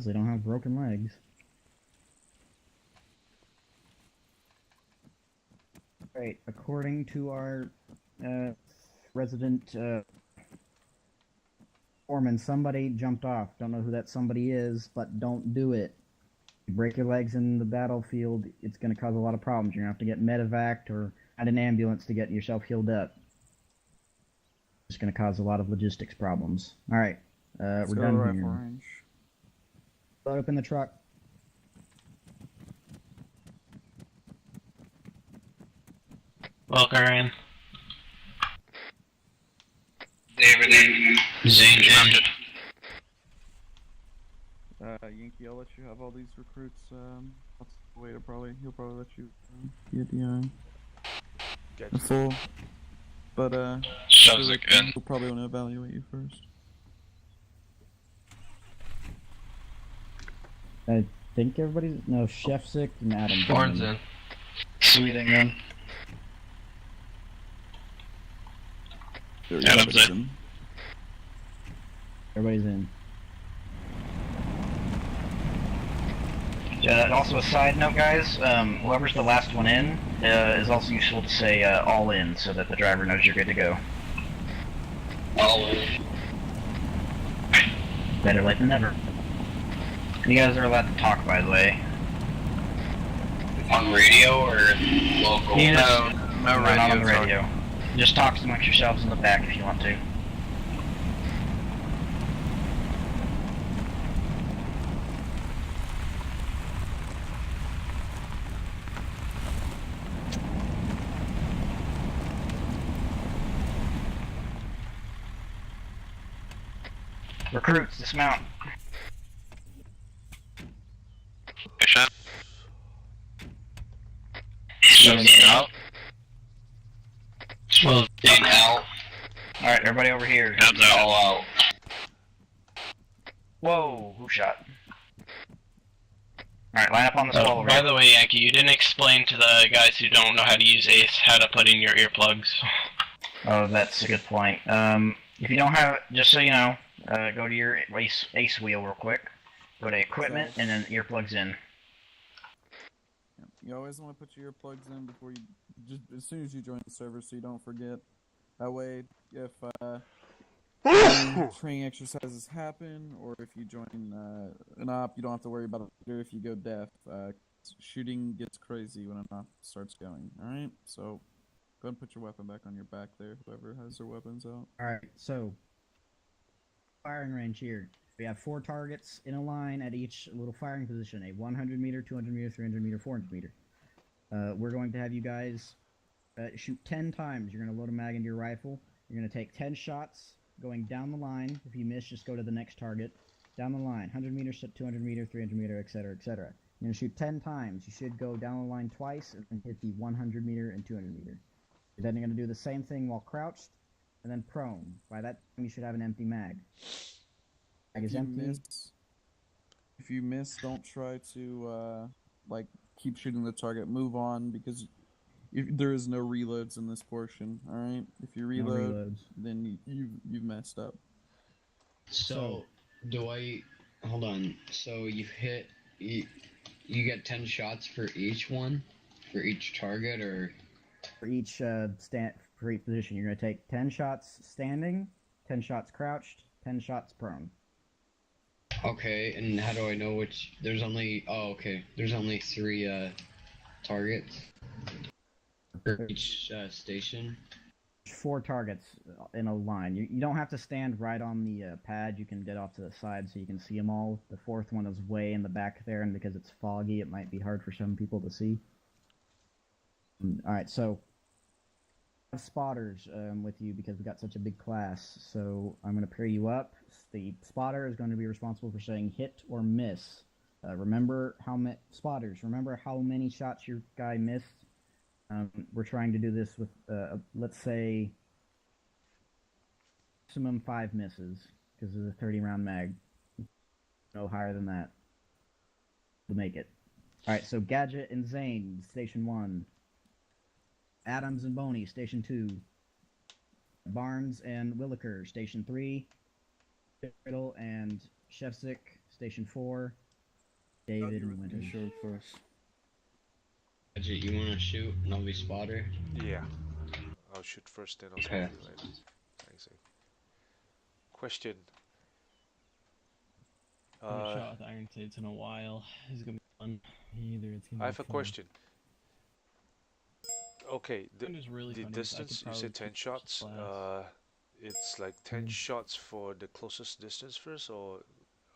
They don't have broken legs. Right, according to our resident foreman, somebody jumped off. Don't know who that somebody is, but don't do it. You break your legs in the battlefield, it's going to cause a lot of problems. You're going to have to get medevaced or add an ambulance to get yourself healed up. It's going to cause a lot of logistics problems. Alright, we're done here. Range. Load up in the truck. Walker in. David in. Zane in. Yankee, I'll let you have all these recruits. That's the way to he'll probably let you get the full. But we'll probably want to evaluate you first. I think everybody's Chef sick and Adam. Barnes in. Sweeting in. Adam's in. Everybody's in. Yeah, and also a side note, guys, whoever's the last one in is also useful to say all in so that the driver knows you're good to go. All in. Better late than never. You guys are allowed to talk, by the way. On radio or local? No, no radio. Not on the radio. Just talk amongst yourselves in the back if you want to. Recruits, dismount. Good shot. Smoking out. Smoking out. Alright, everybody over here. Guns all out. Whoa, who shot? Alright, line up on the skull over By here. the way, Yankee, you didn't explain to the guys who don't know how to use ACE how to put in your earplugs. Oh, that's a good point. If you don't have it, just so you know, go to your ACE wheel real quick. Go to equipment and then earplugs in. You always want to put your earplugs in before you, just as soon as you join the server, so you don't forget. That way, if any training exercises happen, or if you join an op, you don't have to worry about it later if you go deaf. Shooting gets crazy when an op starts going. All right, so go ahead and put your weapon back on your back there. Whoever has their weapons out. All right, so firing range here. We have 4 targets in a line at each little firing position: a 100 meter, 200 meter, 300 meter, 400 meter. We're going to have you guys shoot 10 times. You're going to load a mag into your rifle. You're going to take 10 shots going down the line. If you miss, just go to the next target. Down the line, 100 meters, 200 meter, 300 meter, etc., etc. You're going to shoot 10 times. You should go down the line twice and hit the 100 meter and 200 meter. Then you're going to do the same thing while crouched and then prone. By that time, you should have an empty mag. Mag is empty. If you miss, don't try to keep shooting the target. Move on, because there is no reloads in this portion. All right, if you reload, then you've messed up. So do I? Hold on. So you get 10 shots for each one, for each target, or for each for each position. You're going to take 10 shots standing, 10 shots crouched, 10 shots prone. Okay, and how do I know which? There's only There's only 3 targets for each station. 4 targets in a line. You don't have to stand right on the pad. You can get off to the side so you can see them all. The 4th one is way in the back there, and because it's foggy, it might be hard for some people to see. Alright, so I have spotters with you because we got such a big class. So I'm going to pair you up. The spotter is going to be responsible for saying hit or miss. Remember how many shots your guy missed. We're trying to do this with, let's say, maximum 5 misses, because it's a 30-round mag. No higher than that to make it. Alright, so Gadget and Zane, Station 1. Adams and Boney, Station 2. Barnes and Williker, Station 3. Riddle and Shevsik, Station 4. David and Winter. Shoot first. Gadget, you want to shoot, and I'll be spotter? Yeah. I'll shoot first, then I'll shoot later. Thanks. Question. I haven't shot with Iron Sights in a while. It's gonna be fun. I have a question. Okay, the really distance, you said 10 shots. It's like 10 shots for the closest distance first, or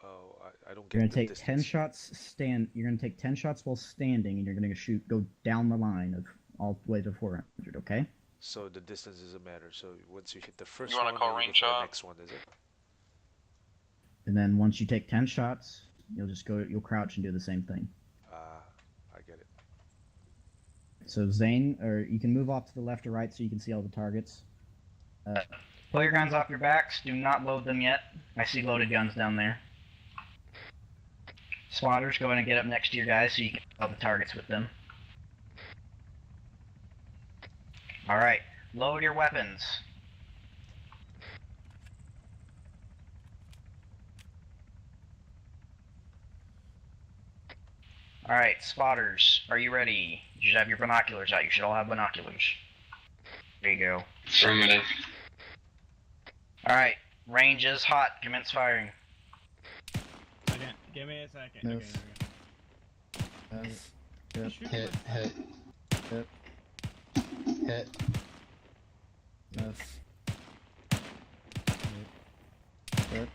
I don't get. You're gonna take 10 shots You're gonna take 10 shots while standing, and you're gonna go down the line of all the way to 400. Okay. So the distance doesn't matter. So once you hit the first You wanna one, call you range go for the shot? next one, is it? And then once you take 10 shots, you'll crouch and do the same thing. I get it. So Zane, or you can move off to the left or right so you can see all the targets. Pull your guns off your backs. Do not load them yet. I see loaded guns down there. Spotters, go ahead and get up next to your guys so you can kill the targets with them. Alright, load your weapons. Alright, spotters, are you ready? You should have your binoculars out. You should all have binoculars. There you go. Affirmative. Alright, range is hot. Commence firing. Second. Give me a second. Miss. Okay. Hit. Hit. Hit. Hit. Miss. Hit.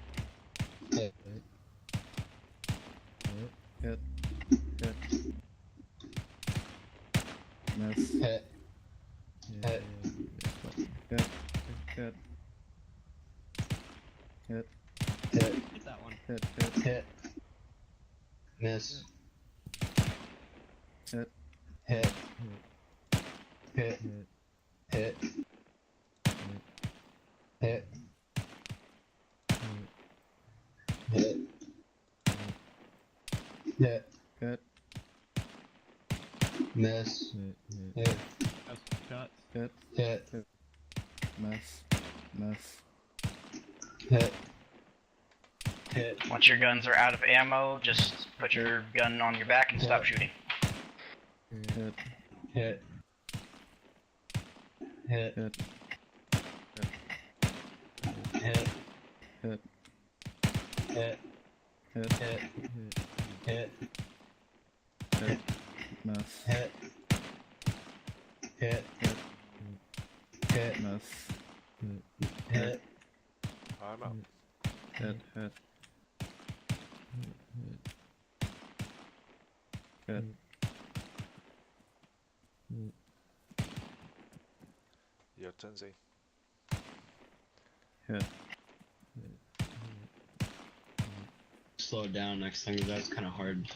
Hit. Hit. Hit. Miss. Hit. Hit. Hit. Hit. Hit. Hit. Miss. Hit. Hit. Hit. Hit. Hit. Hit. Hit. Hit. Miss. Hit. Shots. Hit. Hit. Miss. Miss. Hit. Hit. Once your guns are out of ammo, just put your gun on your back and stop shooting. Hit. Hit. Hit. Hit. Hit. Hit. Hit. Hit. Hit. Hit. Hit. Miss. Hit. Hit. Hit. Miss. Hit. I'm out. Hit. Hit. Hit. Your turn, Zane. Hit. Slow it down next time, 'cause that's kind of hard.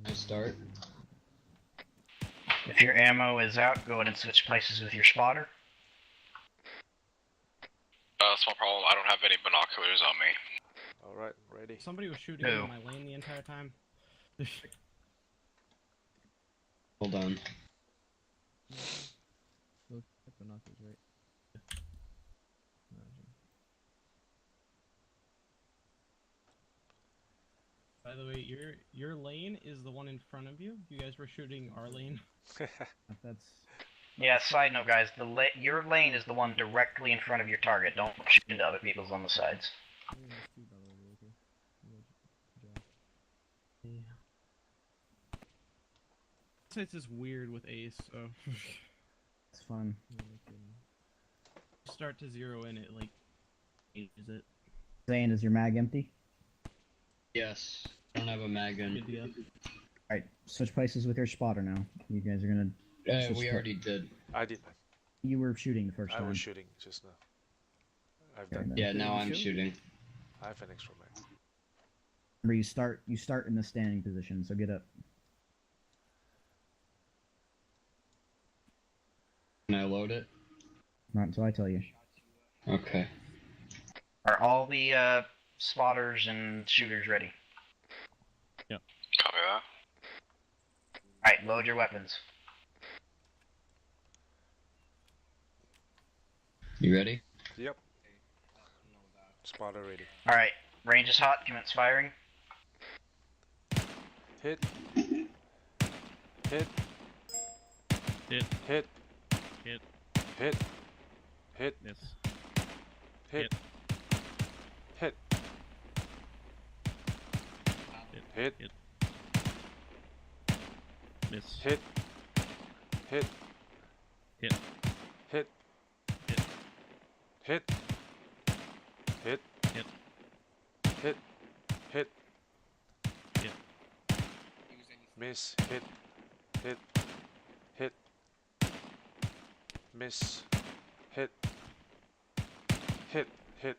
I start. If your ammo is out, go ahead and switch places with your spotter. Small problem. I don't have any binoculars on me. Alright, ready. Somebody was shooting in my lane the entire time. Hold on. Look at binoculars, right? By the way, your lane is the one in front of you. You guys were shooting our lane. That's Yeah, side note, guys, your lane is the one directly in front of your target. Don't shoot into other people's on the sides. It's just weird with Ace, so It's fun. start to zero in it like is it? Zane, is your mag empty? Yes. I don't have a mag gun. Alright, switch places with your spotter now. You guys are gonna... We already did. I did. You were shooting the first time. I was shooting just now. I've Okay, done. Yeah, now I'm shooting. I have an extra mag. Remember, you start in the standing position, so get up. Can I load it? Not until I tell you. Okay. Are all the spotters and shooters ready? Yep. Copy that. Alright, load your weapons. You ready? Yep. Spotter ready. Alright, range is hot, commence firing. Hit. Hit. Hit. Hit. Hit. Hit. Hit. Miss. Hit. Hit. Hit. Hit. Miss. Hit. Hit. Hit. Hit. Hit. Hit. Hit. Hit. Hit. Hit. Miss. Hit. Hit. Hit. Miss. Hit. Hit. Hit.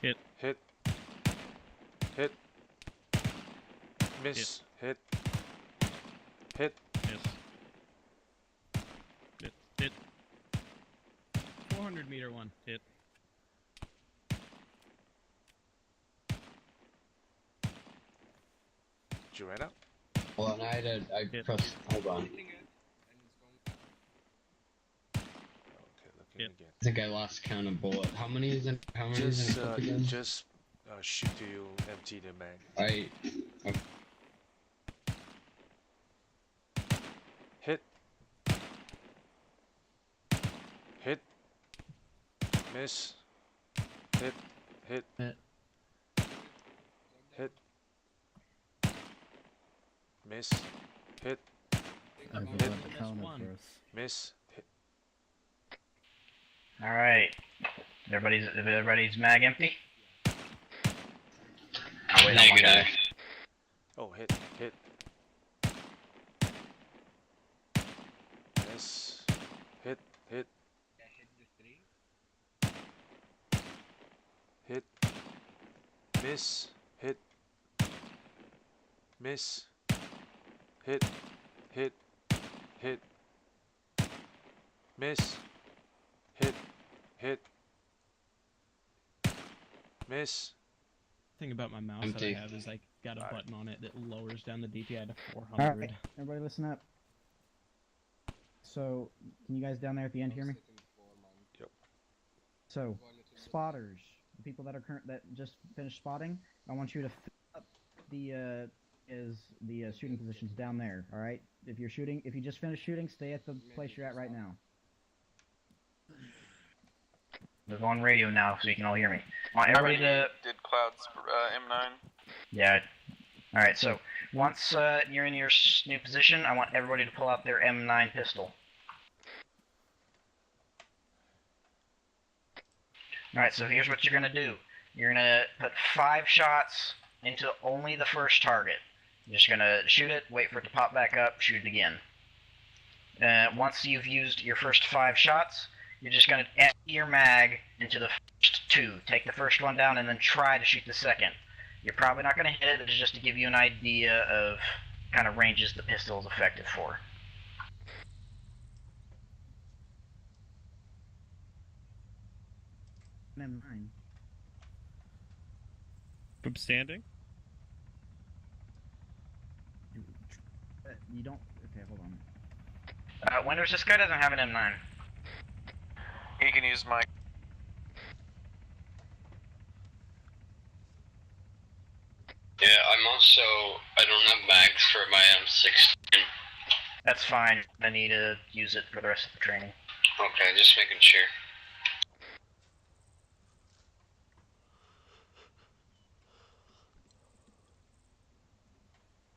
Hit. Hit. Hit. Miss. Hit. Hit. Miss. Hit. Hit. 400-meter one. Hit. Did you ran out? Hold on, I pressed. Hold on. Okay, looking again. I think I lost count of bullet. How many is in? How many is in clip again? Just shoot till you empty the mag. Okay. Hit. Hit. Miss. Hit. Hit. Hit. Hit. Miss. Hit. I Hit. forgot to count it first. Miss. Hit. Alright. Everybody's mag empty? Oh, wait, Negative. Oh, hit. Hit. Miss. Hit. Hit. hit, miss, hit, miss, hit, hit, hit, miss, hit, hit, miss. Thing about my mouse Empty. that I have is I got a button on it that lowers down the DPI to 400. Alright, everybody listen up. So, can you guys down there at the end hear me? Yep. So, spotters, the people that are that just finished spotting, I want you to fill up the shooting positions down there. All right. If you just finished shooting, stay at the place you're at right now. We're on radio now, so you can all hear me. I want everybody to. Did Cloud's M9? Yeah. All right. So once you're in your new position, I want everybody to pull out their M9 pistol. All right. So here's what you're gonna do. You're gonna put 5 shots into only the first target. You're just gonna shoot it, wait for it to pop back up, shoot it again. Once you've used your first 5 shots, you're just going to empty your mag into the first 2. Take the first one down and then try to shoot the second. You're probably not going to hit it, but it's just to give you an idea of kind of ranges the pistol is effective for. M9. From standing? You don't. Okay, hold on. Winters, this guy doesn't have an M9. He can use my. Yeah, I don't have mags for my M16. That's fine. I need to use it for the rest of the training. Okay, just making sure.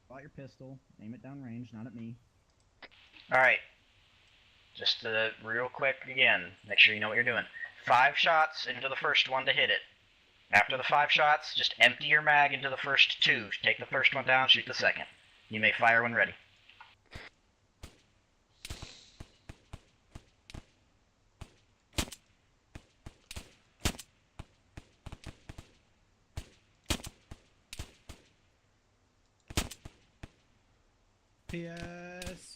Pull out your pistol, aim it down range, not at me. Alright. Just real quick again, make sure you know what you're doing. 5 shots into the first one to hit it. After the 5 shots, just empty your mag into the first 2. Take the first one down, shoot the second. You may fire when ready. PS.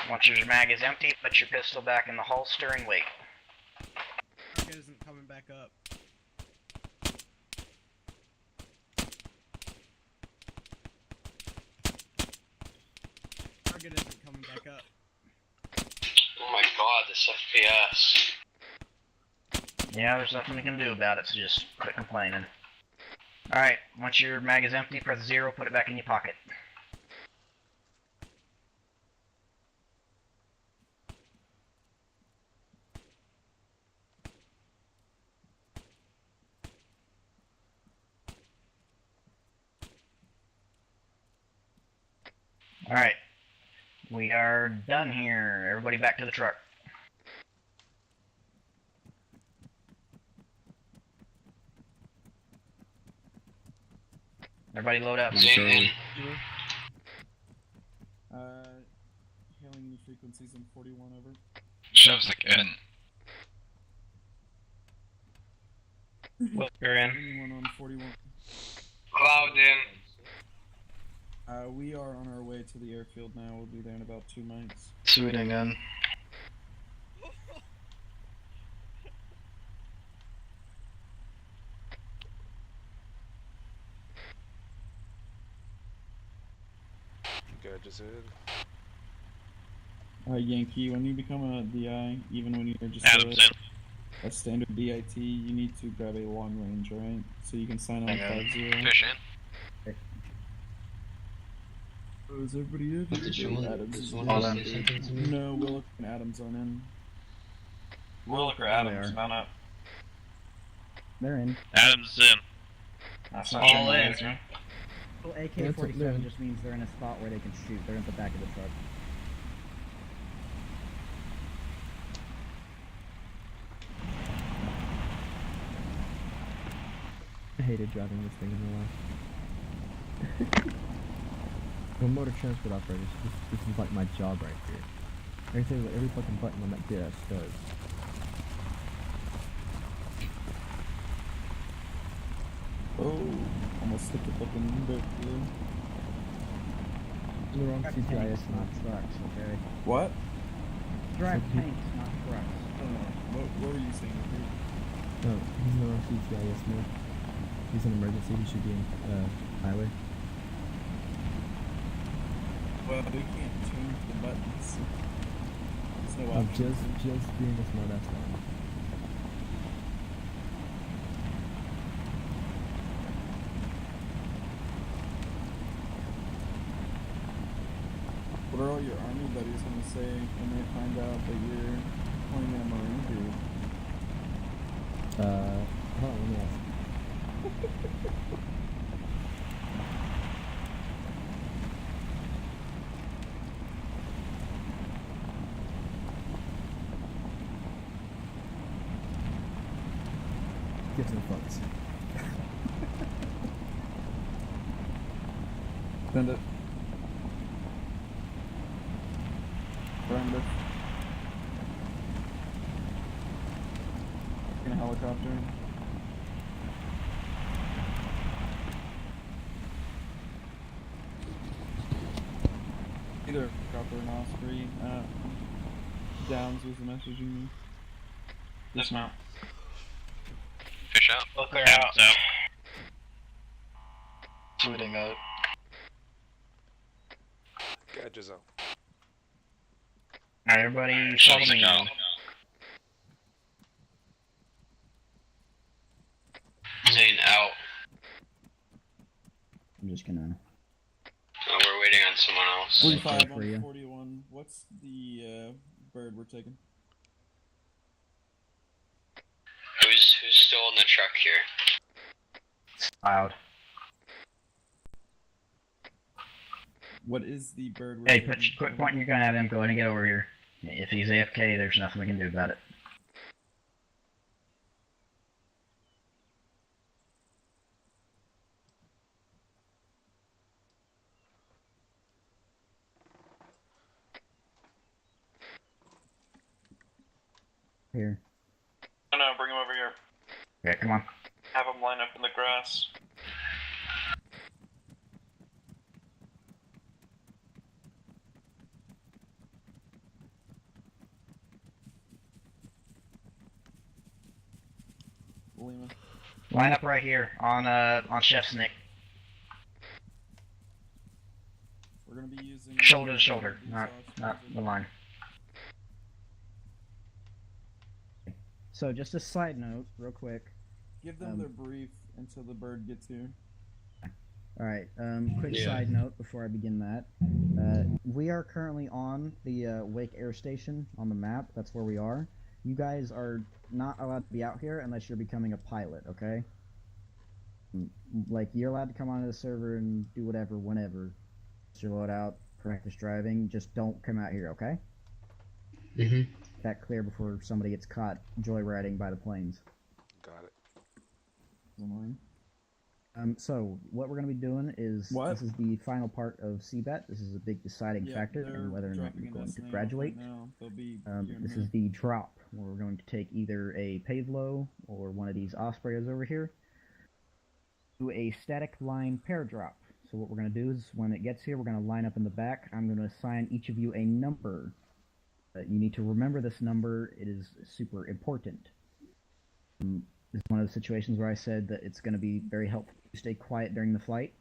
Once your mag is empty, put your pistol back in the holster and wait. Target isn't coming back up. Target isn't coming back up. Oh my god, this FPS. Yeah, there's nothing we can do about it, so just quit complaining. Alright, once your mag is empty, press 0, put it back in your pocket. Alright, we are done here. Everybody back to the truck. Everybody load up. Hailing the frequencies in 41 over. Shoves again. You're in. Anyone on 41? Cloud in. We are on our way to the airfield now. We'll be there in about 2 minutes. Shooting in. Gadgets in. Yankee, when you become a DI, even when you're just a standard DIT, you need to grab a long range, alright? So you can sign on 5-0. Fish in. Oh, is everybody in? Adams. No, Willock and Adams aren't in. Willock or Adams, mount up. They're in. Adams is in. That's All not in. Well, AK-47 just means they're in a spot where they can shoot. They're at the back of the truck. I hated driving this thing in real life. I'm a motor transport operator, so this is like my job right here. Everything, like, every fucking button on that dash does. Oh, almost hit the fucking boat. In the wrong Drive CGIS, tanks, not trucks, okay? What? Drive tanks, not trucks. What were you saying? No, he's in the wrong CGIS mode. He's an emergency, he should be in highway. Well, we can't change the buttons. There's no I'm option. just being a smart ass now. What are all your army buddies gonna say when they find out that you're playing in a marine group? Hold on, let me ask. Give some fucks. Send it. Brenda. In a helicopter. Either helicopter or Osprey. Downs was messaging me. Dismount. Fish out. Look out. Footing out. Gadgets out. Alright, everybody, follow me now. Zane out. I'm just gonna. We're waiting on someone else. 45 for you. on 41. What's the bird we're taking? Who's still in the truck here? Loud. What is the bird we're Hey, taking? quick point, you're gonna have him go ahead and get over here. If he's AFK, there's nothing we can do about it. Here. No, bring him over here. Okay, come on. Have him line up in the grass. Lima. Line up right here on Chef's Nick. We're gonna be using Shoulder to shoulder, not the line. So just a side note, real quick. Give them their brief until the bird gets here. Alright, quick Yeah. side note before I begin that. We are currently on the Wake Air Station on the map. That's where we are. You guys are not allowed to be out here unless you're becoming a pilot, okay? Like, you're allowed to come onto the server and do whatever, whenever. Your loadout, practice driving, just don't come out here, okay? Mm-hmm. That clear before somebody gets caught joyriding by the planes. Got it. So what we're going to be doing is this is the final part of CBAT. This is a big deciding factor in whether or not you're going to graduate. This is the drop, where we're going to take either a Pavlo or one of these Ospreys over here to a static line pair drop. So what we're going to do is when it gets here, we're going to line up in the back. I'm going to assign each of you a number. You need to remember this number. It is super important. This is one of the situations where I said that it's going to be very helpful to stay quiet during the flight.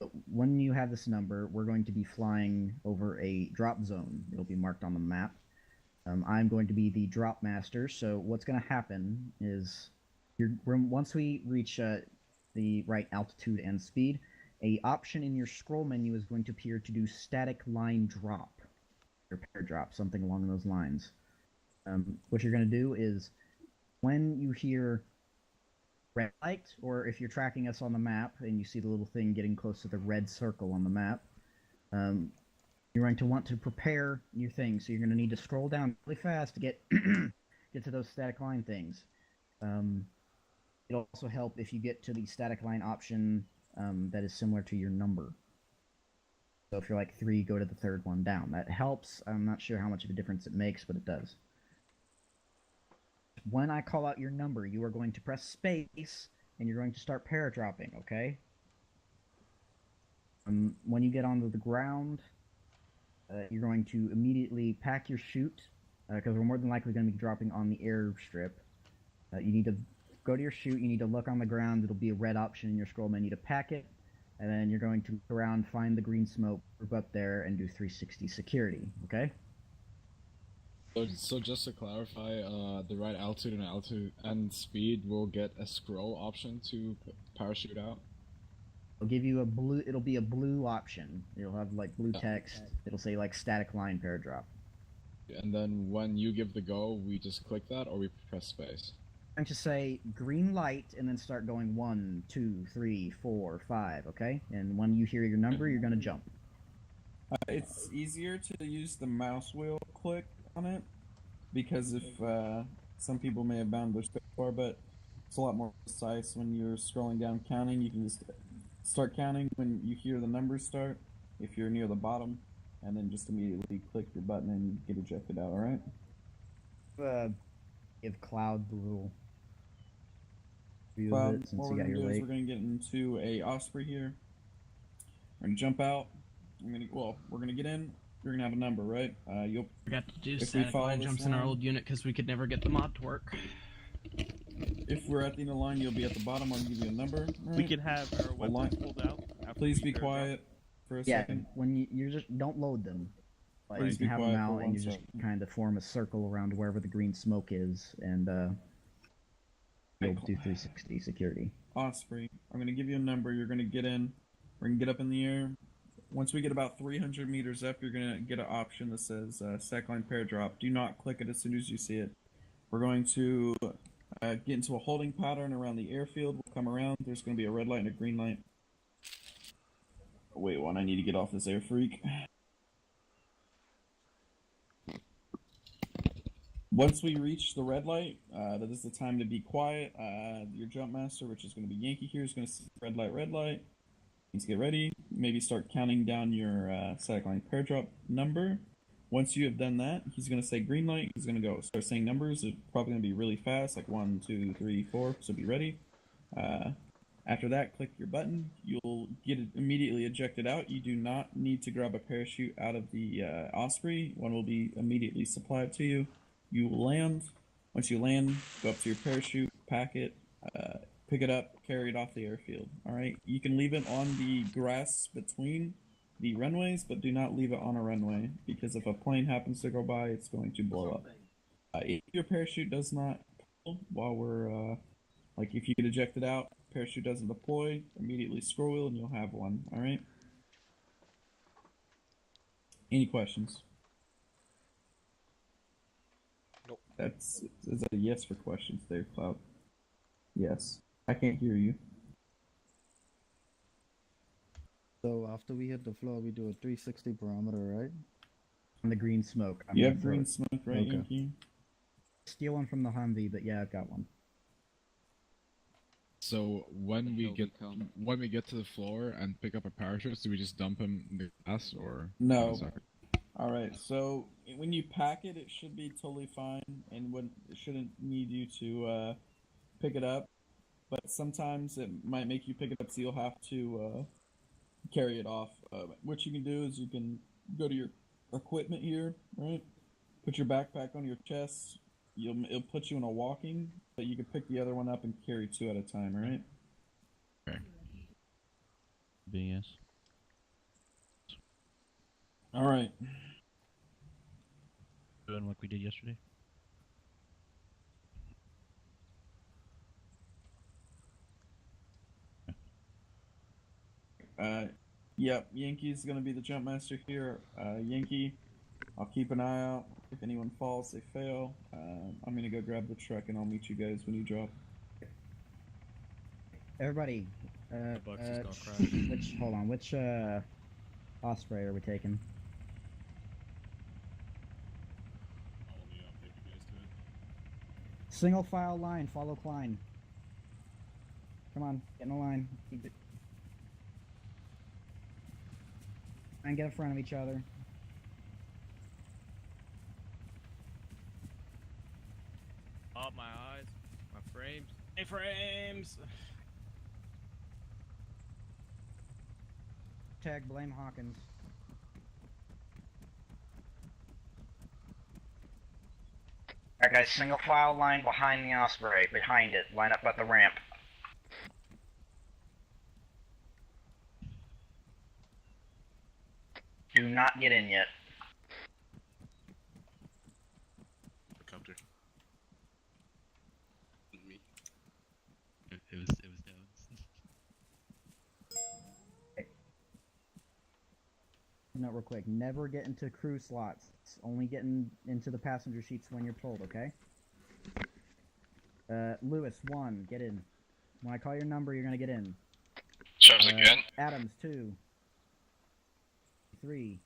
But when you have this number, we're going to be flying over a drop zone. It'll be marked on the map. I'm going to be the drop master, so what's going to happen is once we reach the right altitude and speed, a option in your scroll menu is going to appear to do static line drop, or pair drop, something along those lines. What you're going to do is, when you hear red light, or if you're tracking us on the map and you see the little thing getting close to the red circle on the map, you're going to want to prepare your thing. So you're going to need to scroll down really fast to get get to those static line things. It'll also help if you get to the static line option that is similar to your number. So if you're like 3, go to the third one down. That helps. I'm not sure how much of a difference it makes, but it does. When I call out your number, you are going to press space, and you're going to start paradropping, okay? When you get onto the ground, you're going to immediately pack your chute, because we're more than likely going to be dropping on the airstrip. You need to go to your chute, you need to look on the ground, it'll be a red option in your scroll menu to pack it, and then you're going to look around, find the green smoke, group up there, and do 360 security, okay? So just to clarify, the right altitude and speed will get a scroll option to parachute out? It'll give you a blue, it'll be a blue option. It'll have like blue text, it'll say like static line paradrop. And then when you give the go, we just click that or we press space? I'm going to say green light and then start going 1, 2, 3, 4, 5, okay? And when you hear your number, you're going to jump. It's easier to use the mouse wheel click on it because if some people may have bound their spacebar, but it's a lot more precise when you're scrolling down counting. You can just start counting when you hear the numbers start if you're near the bottom, and then just immediately click your button and get ejected out, alright? Give Cloud the little view Cloud, of it since what you we're got going to your do is late. we're going to get into a Osprey here. We're going to jump out. We're going to get in. You're going to have a number, right? You'll Forgot to do if we static follow line this jumps in our line- old unit because we could never get the mod to work. If we're at the end of the line, you'll be at the bottom. I'll give you a number. We can have our weapons pulled out. After Please we be pair quiet for a Yeah, second. when you're just, don't load them. Like, Please you be can have them quiet for out one and you just second. kind of form a circle around wherever the green smoke is, and you'll do 360 security. Osprey, I'm going to give you a number. You're going to get in. We're going to get up in the air. Once we get about 300 meters up, you're going to get an option that says stack line paradrop. Do not click it as soon as you see it. We're going to get into a holding pattern around the airfield. We'll come around. There's going to be a red light and a green light. Wait one, I need to get off this air freak. Once we reach the red light, that is the time to be quiet. Your jump master, which is going to be Yankee here, is going to see red light. Let's get ready. Maybe start counting down your static line paradrop number. Once you have done that, he's going to say green light. He's going to go start saying numbers. It's probably going to be really fast, like 1, 2, 3, 4. So be ready. After that, click your button. You'll get it immediately ejected out. You do not need to grab a parachute out of the Osprey. One will be immediately supplied to you. You will land. Once you land, go up to your parachute, pack it, pick it up, carry it off the airfield. All right. You can leave it on the grass between the runways, but do not leave it on a runway because if a plane happens to go by, it's going to blow up. If your parachute does not pull while we're if you get ejected out, parachute doesn't deploy, immediately scroll wheel and you'll have one. All right. Any questions? Nope. Is that a yes for questions there, Cloud? Yes. I can't hear you. So after we hit the floor, we do a 360 barometer, right? On the green smoke. You have green smoke, right, Okay. Yankee? Steal one from the Humvee, but yeah, I've got one. So when we get to the floor and pick up a parachute, do we just dump him in the grass or No. All right. So when you pack it, it should be totally fine, and it shouldn't need you to pick it up. But sometimes it might make you pick it up, so you'll have to carry it off. What you can do is you can go to your equipment here, right? Put your backpack on your chest. It'll put you in a walking, but you can pick the other one up and carry 2 at a time, right? Okay. BS. All right. Doing like we did yesterday. Yep, Yankee's gonna be the jump master here. Yankee, I'll keep an eye out. If anyone falls, they fail. I'm gonna go grab the truck and I'll meet you guys when you drop. Everybody, which Osprey are we taking? Single file line, follow Klein. Come on, get in a line. Keep it. And get in front of each other. Oh, my eyes. My frames. Hey, frames! Tag, blame Hawkins. Alright guys, single file line behind the Osprey. Behind it. Line up at the ramp. Do not get in yet. Counter. Me. It was down. Note real quick, never get into crew slots. Only get into the passenger seats when you're told, okay? Lewis, 1, get in. When I call your number, you're gonna get in. Shows again. Adams, 2. 3.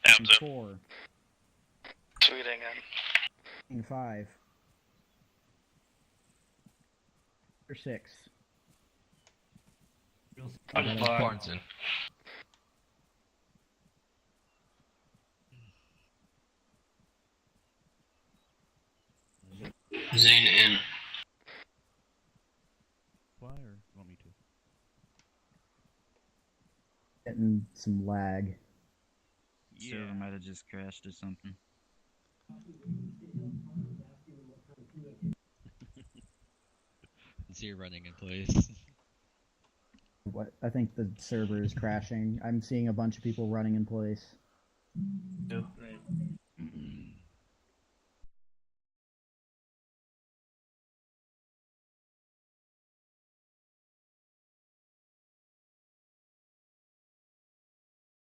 Adams in. 4. Tweeting in. And 5. Or 6. Barnes in. Zane in. Why or want me to? Getting some lag. Server might have just crashed or something. So you're running in place. What? I think the server is crashing. I'm seeing a bunch of people running in place. Right.